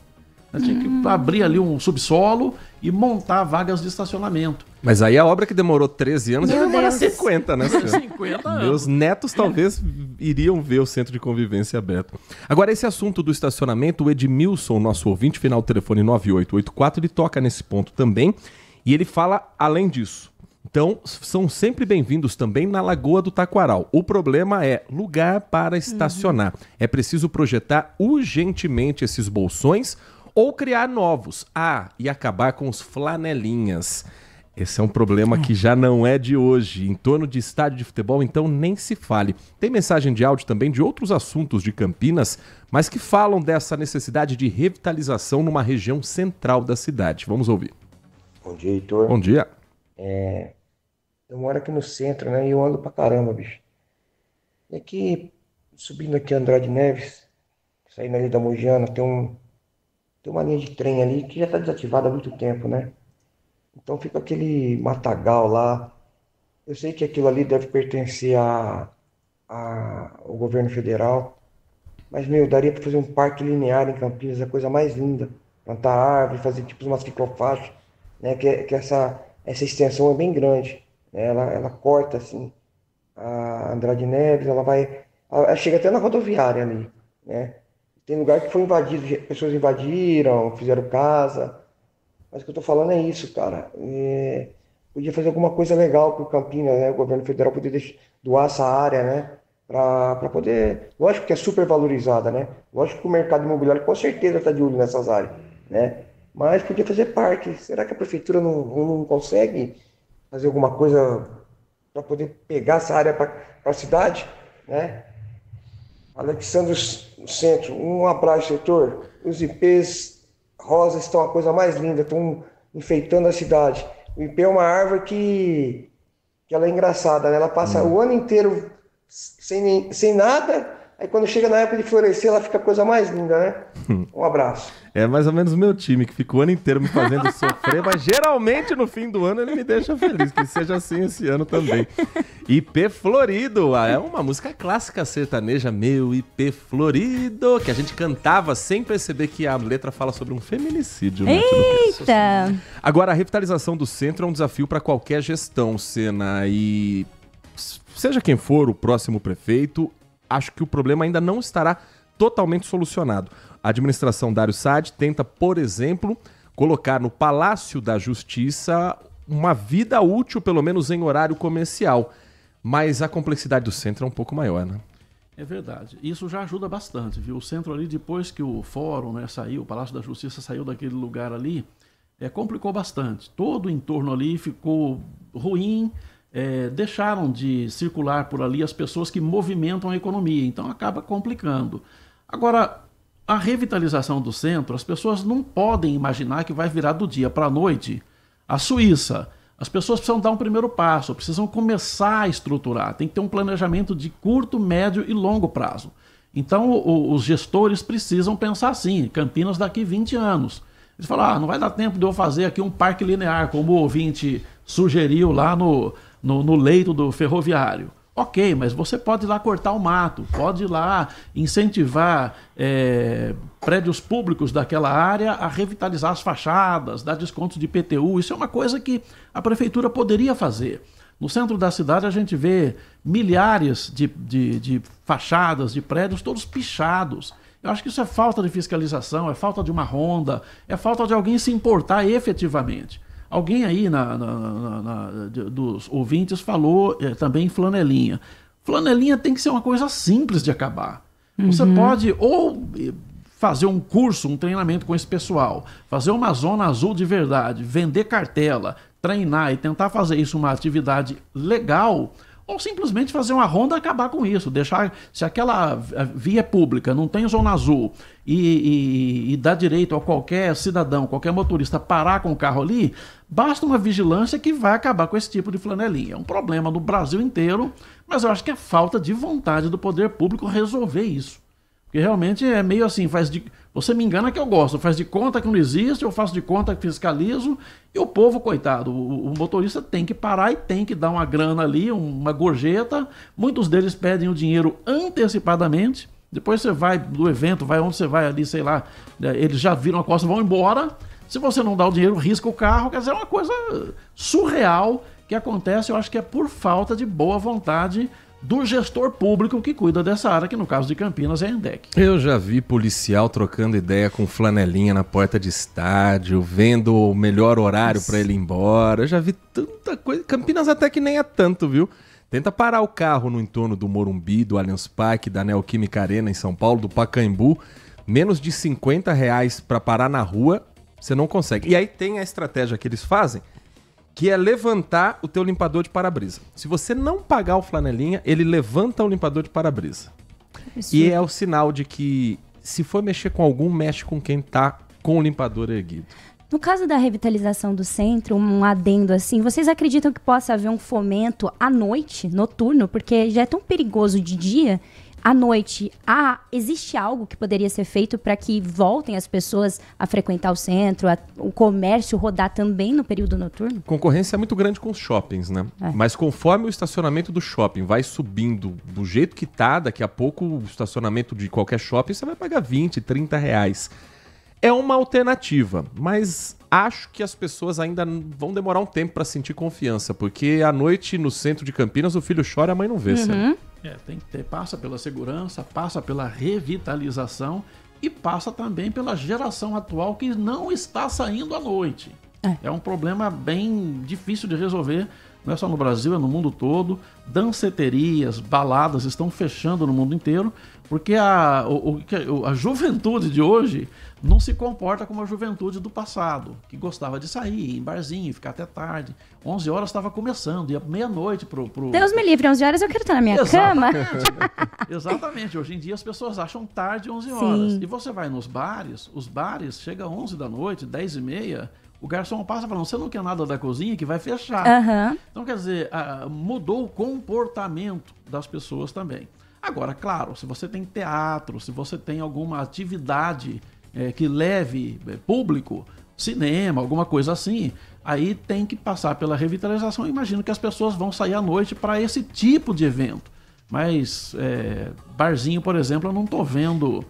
Tinha que abrir ali um subsolo e montar vagas de estacionamento. Mas aí a obra que demorou 13 anos já demora 50, né? 50 anos. Meus netos talvez iriam ver o centro de convivência aberto. Agora, esse assunto do estacionamento, o Edmilson, nosso ouvinte, final do telefone 9884, ele toca nesse ponto também e ele fala além disso. Então, são sempre bem-vindos também na Lagoa do Taquaral. O problema é lugar para estacionar. É preciso projetar urgentemente esses bolsões ou criar novos. E acabar com os flanelinhas. Esse é um problema que já não é de hoje. Em torno de estádio de futebol, então, nem se fale. Tem mensagem de áudio também de outros assuntos de Campinas, mas que falam dessa necessidade de revitalização numa região central da cidade. Vamos ouvir. Bom dia, Heitor. Bom dia. Eu moro aqui no centro, né? E eu ando pra caramba, bicho. E aqui, subindo aqui Andrade Neves, saindo ali da Mogiana, tem uma linha de trem ali que já está desativada há muito tempo, né? Então fica aquele matagal lá. Eu sei que aquilo ali deve pertencer ao governo federal, mas, daria para fazer um parque linear em Campinas, a coisa mais linda. Plantar árvore, fazer tipo umas ciclofaixas, né? Que essa extensão é bem grande, né? Ela corta, assim, a Andrade Neves, ela chega até na rodoviária ali, né? Tem lugar que foi invadido, pessoas invadiram, fizeram casa. Mas o que eu tô falando é isso, cara. Podia fazer alguma coisa legal pro Campinas, né? O governo federal poder doar essa área, né? Pra poder... Lógico que é super valorizada, né? Lógico que o mercado imobiliário com certeza tá de olho nessas áreas, né? Mas podia fazer parque. Será que a prefeitura não consegue fazer alguma coisa para poder pegar essa área para a cidade, né? Alexandre Centro, um abraço, Heitor. Os ipês rosas estão a coisa mais linda, estão enfeitando a cidade. O ipê é uma árvore que ela é engraçada, né? Ela passa o ano inteiro sem nada, aí quando chega na época de florescer, ela fica a coisa mais linda, né? Um abraço. É mais ou menos o meu time, que fica o ano inteiro me fazendo sofrer, mas geralmente no fim do ano ele me deixa feliz, que seja assim esse ano também. IP Florido, é uma música clássica sertaneja, meu IP Florido, que a gente cantava sem perceber que a letra fala sobre um feminicídio. Eita! Agora, a revitalização do centro é um desafio para qualquer gestão, Sena, e seja quem for o próximo prefeito, acho que o problema ainda não estará totalmente solucionado. A administração Dário Saad tenta, por exemplo, colocar no Palácio da Justiça uma vida útil, pelo menos em horário comercial. Mas a complexidade do centro é um pouco maior, né? É verdade. Isso já ajuda bastante, viu? O centro ali, depois que o fórum, né, saiu, o Palácio da Justiça saiu daquele lugar ali, complicou bastante. Todo o entorno ali ficou ruim, deixaram de circular por ali as pessoas que movimentam a economia, então acaba complicando. Agora, a revitalização do centro, as pessoas não podem imaginar que vai virar do dia para a noite a Suíça. As pessoas precisam dar um primeiro passo, precisam começar a estruturar, tem que ter um planejamento de curto, médio e longo prazo. Então, os gestores precisam pensar assim, Campinas daqui 20 anos. Eles falam, não vai dar tempo de eu fazer aqui um parque linear, como o ouvinte sugeriu lá no leito do ferroviário. Ok, mas você pode ir lá cortar o mato, pode ir lá incentivar prédios públicos daquela área a revitalizar as fachadas, dar descontos de IPTU. Isso é uma coisa que a prefeitura poderia fazer. No centro da cidade a gente vê milhares de fachadas, de prédios todos pichados. Eu acho que isso é falta de fiscalização, é falta de uma ronda, é falta de alguém se importar efetivamente. Alguém aí dos ouvintes falou também em flanelinha. Flanelinha tem que ser uma coisa simples de acabar. Você pode ou fazer um curso, um treinamento com esse pessoal, fazer uma zona azul de verdade, vender cartela, treinar e tentar fazer isso uma atividade legal, ou simplesmente fazer uma ronda e acabar com isso, deixar, se aquela via pública não tem zona azul e dá direito a qualquer cidadão, qualquer motorista parar com o carro ali, basta uma vigilância que vai acabar com esse tipo de flanelinha. É um problema no Brasil inteiro, mas eu acho que é falta de vontade do poder público resolver isso. Porque realmente é meio assim, você me engana que eu gosto, faz de conta que não existe, eu faço de conta que fiscalizo, e o povo, coitado, o motorista tem que parar e tem que dar uma grana ali, uma gorjeta. Muitos deles pedem o dinheiro antecipadamente, depois você vai do evento, vai onde você vai ali, sei lá, eles já viram a costa, vão embora. Se você não dá o dinheiro, risca o carro, quer dizer, é uma coisa surreal que acontece, eu acho que é por falta de boa vontade do gestor público que cuida dessa área, que no caso de Campinas é a ENDEC. Eu já vi policial trocando ideia com flanelinha na porta de estádio, vendo o melhor horário para ele ir embora. Eu já vi tanta coisa. Campinas até que nem é tanto, viu? Tenta parar o carro no entorno do Morumbi, do Allianz Parque, da Neoquímica Arena em São Paulo, do Pacaembu. Menos de R$50 para parar na rua, você não consegue. E aí tem a estratégia que eles fazem, que é levantar o teu limpador de para-brisa. Se você não pagar o flanelinha, ele levanta o limpador de para-brisa. E é o sinal de que, se for mexer com algum, mexe com quem tá com o limpador erguido. No caso da revitalização do centro, um adendo assim, vocês acreditam que possa haver um fomento à noite, noturno? Porque já é tão perigoso de dia. À noite, existe algo que poderia ser feito para que voltem as pessoas a frequentar o centro, o comércio rodar também no período noturno? Concorrência é muito grande com os shoppings, né? Mas conforme o estacionamento do shopping vai subindo do jeito que tá, daqui a pouco o estacionamento de qualquer shopping você vai pagar R$20, R$30. É uma alternativa, mas acho que as pessoas ainda vão demorar um tempo para sentir confiança, porque à noite no centro de Campinas o filho chora e a mãe não vê. Tem que ter, passa pela segurança, passa pela revitalização e passa também pela geração atual que não está saindo à noite. É um problema bem difícil de resolver, não é só no Brasil, é no mundo todo. Danceterias, baladas estão fechando no mundo inteiro, porque a juventude de hoje não se comporta como a juventude do passado, que gostava de sair, ir em barzinho, ficar até tarde. 11 horas estava começando, ia meia-noite pro... Deus me livre, 11 horas eu quero estar na minha cama. Exatamente, hoje em dia as pessoas acham tarde 11 horas. Sim. E você vai nos bares, os bares chegam 11 da noite, 10h30, o garçom passa falando, você não quer nada da cozinha que vai fechar. Então, quer dizer, mudou o comportamento das pessoas também. Agora, claro, se você tem teatro, se você tem alguma atividade que leve público, cinema, alguma coisa assim, aí tem que passar pela revitalização. Eu imagino que as pessoas vão sair à noite para esse tipo de evento. Mas barzinho, por exemplo, eu não estou vendo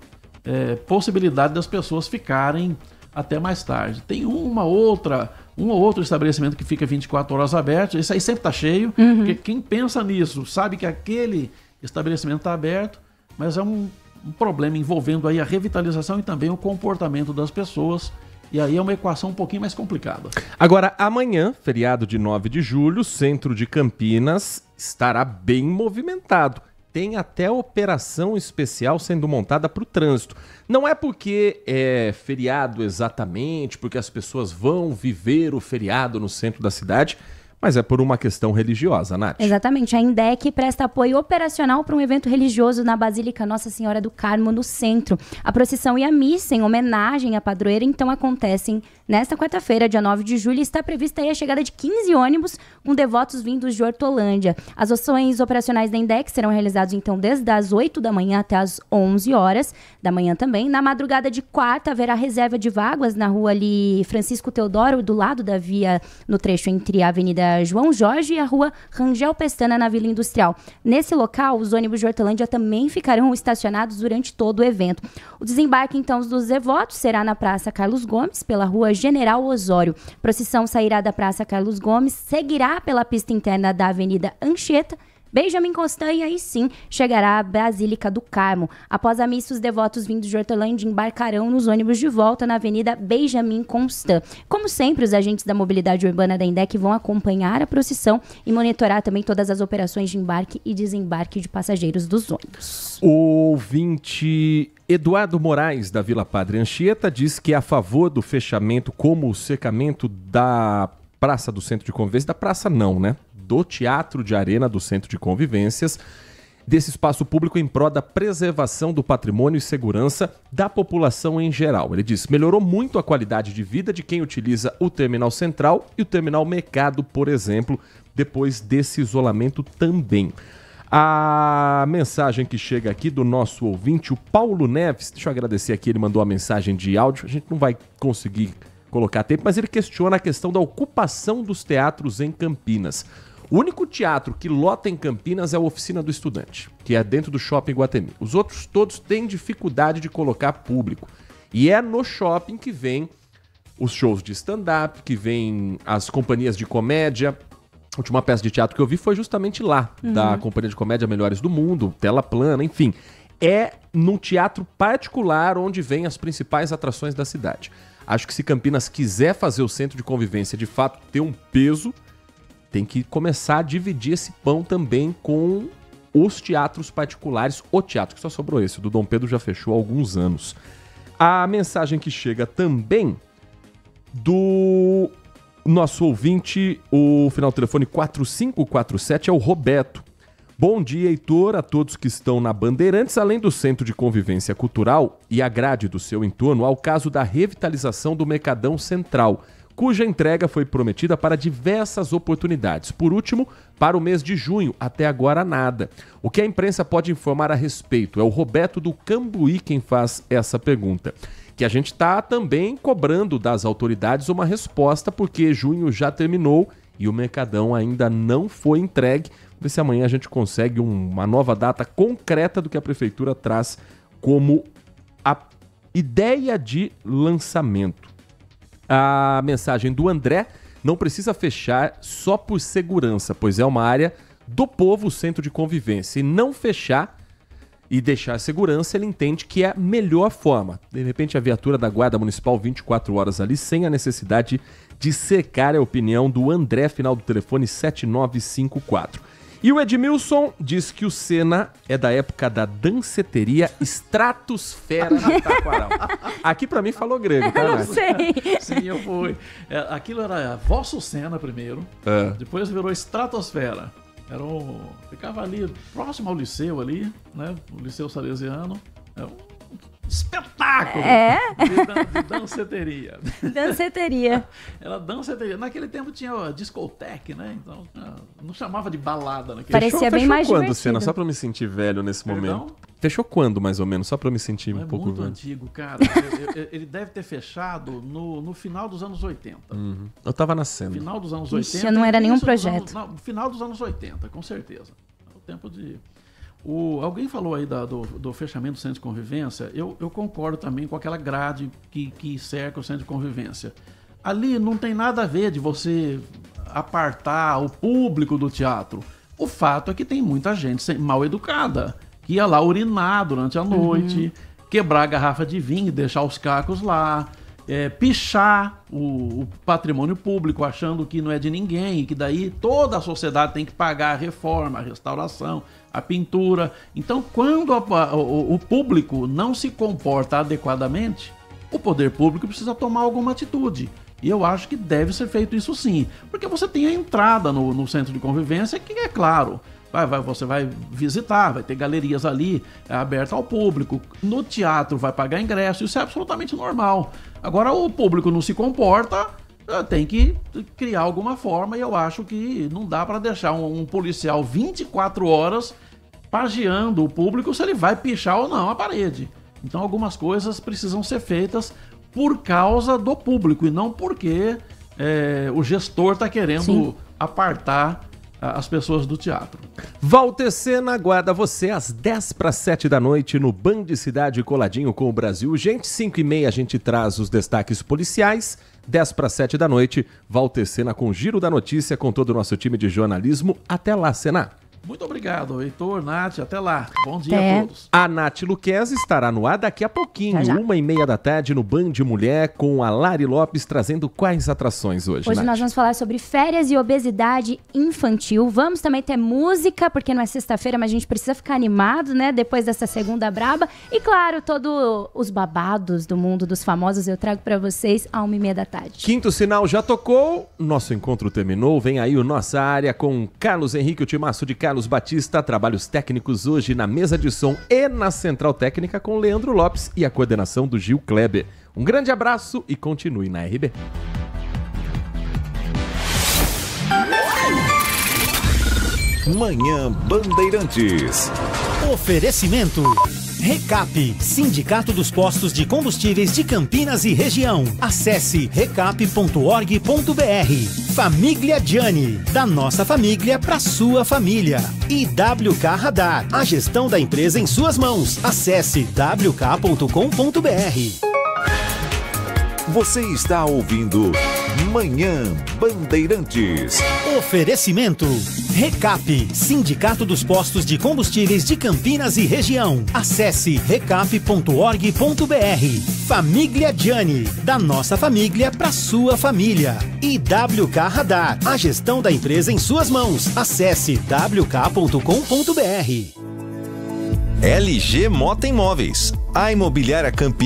possibilidade das pessoas ficarem até mais tarde. Tem um ou outro estabelecimento que fica 24 horas aberto, esse aí sempre está cheio, porque quem pensa nisso sabe que aquele estabelecimento está aberto, mas é um problema envolvendo aí a revitalização e também o comportamento das pessoas, e aí é uma equação um pouquinho mais complicada. Agora, amanhã, feriado de 9 de julho, o centro de Campinas estará bem movimentado. tem até operação especial sendo montada para o trânsito. Não é porque é feriado exatamente, porque as pessoas vão viver o feriado no centro da cidade, mas é por uma questão religiosa, Nath. Exatamente. A INDEC presta apoio operacional para um evento religioso na Basílica Nossa Senhora do Carmo, no centro. A procissão e a missa, em homenagem à padroeira, então acontecem nesta quarta-feira, dia 9 de julho, e está prevista aí a chegada de 15 ônibus com devotos vindos de Hortolândia. As ações operacionais da INDEC serão realizadas, então, desde as 8 da manhã até as 11 horas da manhã também. Na madrugada de quarta, haverá reserva de vagas na rua ali Francisco Teodoro, do lado da via, no trecho entre a Avenida João Jorge e a rua Rangel Pestana, na Vila Industrial. Nesse local, os ônibus de Hortolândia também ficarão estacionados durante todo o evento. O desembarque, então, dos devotos será na Praça Carlos Gomes, pela rua General Osório. A procissão sairá da Praça Carlos Gomes, seguirá pela pista interna da Avenida Anchieta, Benjamin Constant, e aí sim chegará à Basílica do Carmo. Após a missa, os devotos vindos de Hortolândia embarcarão nos ônibus de volta na Avenida Benjamin Constant. Como sempre, os agentes da mobilidade urbana da INDEC vão acompanhar a procissão e monitorar também todas as operações de embarque e desembarque de passageiros dos ônibus. O ouvinte Eduardo Moraes, da Vila Padre Anchieta, diz que é a favor do fechamento, como o cercamento da Praça do Centro de Convivência, da praça não, né? Do Teatro de Arena do Centro de Convivências, desse espaço público em prol da preservação do patrimônio e segurança da população em geral. Ele diz, melhorou muito a qualidade de vida de quem utiliza o Terminal Central e o Terminal Mercado, por exemplo, depois desse isolamento também. A mensagem que chega aqui do nosso ouvinte, o Paulo Neves, deixa eu agradecer aqui, ele mandou a mensagem de áudio, a gente não vai conseguir colocar tempo, mas ele questiona a questão da ocupação dos teatros em Campinas. O único teatro que lota em Campinas é a Oficina do Estudante, que é dentro do Shopping Iguatemi. Os outros todos têm dificuldade de colocar público. E é no shopping que vem os shows de stand-up, que vem as companhias de comédia. A última peça de teatro que eu vi foi justamente lá, da Companhia de Comédia Melhores do Mundo, Tela Plana, enfim. É num teatro particular onde vem as principais atrações da cidade. Acho que se Campinas quiser fazer o centro de convivência de fato ter um peso, tem que começar a dividir esse pão também com os teatros particulares. O teatro, que só sobrou esse, o do Dom Pedro já fechou há alguns anos. A mensagem que chega também do nosso ouvinte, o final do telefone 4547, é o Roberto. Bom dia, Heitor, a todos que estão na Bandeirantes. Além do Centro de Convivência Cultural e a grade do seu entorno, há o caso da revitalização do Mercadão Central, cuja entrega foi prometida para diversas oportunidades. Por último, para o mês de junho, até agora nada. O que a imprensa pode informar a respeito? É o Roberto do Cambuí quem faz essa pergunta. Que a gente está também cobrando das autoridades uma resposta, porque junho já terminou e o Mercadão ainda não foi entregue. Ver se amanhã a gente consegue uma nova data concreta do que a Prefeitura traz como a ideia de lançamento. A mensagem do André: não precisa fechar só por segurança, pois é uma área do povo, o centro de convivência. E não fechar e deixar segurança, ele entende que é a melhor forma. De repente a viatura da Guarda Municipal 24 horas ali, sem a necessidade de cercar, a opinião do André, final do telefone 7954. E o Edmilson diz que o Senna é da época da danceteria Estratosfera na Taquaral. Aqui pra mim falou grego, tá? Eu não sei. Sim, eu fui. Aquilo era Vosso Senna primeiro, depois virou Estratosfera. Ficava ali, próximo ao liceu ali, né? O Liceu Salesiano. Espetáculo de danceteria. Danceteria. Era danceteria. Naquele tempo tinha discoteque, né? Então não chamava de balada naquele Parecia bem mais quando, divertido. Senna? Só pra eu me sentir velho nesse momento. Fechou quando, mais ou menos? Só pra eu me sentir um pouco muito velho. Antigo, cara. Ele deve ter fechado no final dos anos 80. Eu tava nascendo. Final dos anos Ixi, 80. não era nenhum projeto. Final dos anos 80, com certeza. O tempo de... Alguém falou aí do fechamento do centro de convivência. Eu concordo também com aquela grade que cerca o centro de convivência. Ali não tem nada a ver de você apartar o público do teatro. O fato é que tem muita gente mal educada, que ia lá urinar durante a noite, quebrar a garrafa de vinho e deixar os cacos lá. pichar o patrimônio público, achando que não é de ninguém, e que daí toda a sociedade tem que pagar a reforma, a restauração, a pintura. Então, quando o público não se comporta adequadamente, o poder público precisa tomar alguma atitude. E eu acho que deve ser feito isso sim, porque você tem a entrada no centro de convivência, que é claro, você vai visitar, vai ter galerias ali abertas ao público, no teatro vai pagar ingresso, isso é absolutamente normal. Agora, o público não se comporta, tem que criar alguma forma, e eu acho que não dá para deixar um policial 24 horas pagiando o público se ele vai pichar ou não a parede. Então, algumas coisas precisam ser feitas por causa do público e não porque o gestor está querendo apartar as pessoas do teatro. Walter Sena aguarda você às 6:50 da noite no Band Cidade coladinho com o Brasil. Gente, 5:30 a gente traz os destaques policiais. 6:50 da noite, Walter Sena com o Giro da Notícia com todo o nosso time de jornalismo. Até lá, Sena. Muito obrigado, Heitor, Nath, até lá. Bom dia a todos. A Nath Luquezzi estará no ar daqui a pouquinho, 1:30 da tarde, no Band Mulher, com a Lari Lopes, trazendo quais atrações hoje, Hoje Nath? nós vamos falar sobre férias e obesidade infantil. Vamos também ter música, porque não é sexta-feira, mas a gente precisa ficar animado, né? Depois dessa segunda braba. E claro, todos os babados do mundo dos famosos eu trago pra vocês às 1:30 da tarde. Quinto sinal já tocou, nosso encontro terminou, vem aí o Nossa Área com Carlos Henrique, o timaço de Carlos Batista, trabalhos técnicos hoje na mesa de som e na central técnica com Leandro Lopes e a coordenação do Gil Kleber. Um grande abraço e continue na RB. Manhã Bandeirantes. Oferecimento. Recap, Sindicato dos Postos de Combustíveis de Campinas e Região. Acesse recap.org.br. Família Gianni, da nossa família para sua família. E WK Radar, a gestão da empresa em suas mãos. Acesse wk.com.br. Você está ouvindo Manhã Bandeirantes. Oferecimento. Recap, Sindicato dos Postos de Combustíveis de Campinas e Região. Acesse recap.org.br. Família Gianni, da nossa família para sua família. E WK Radar, a gestão da empresa em suas mãos. Acesse wk.com.br. LG Mota Imóveis, a imobiliária Campinas.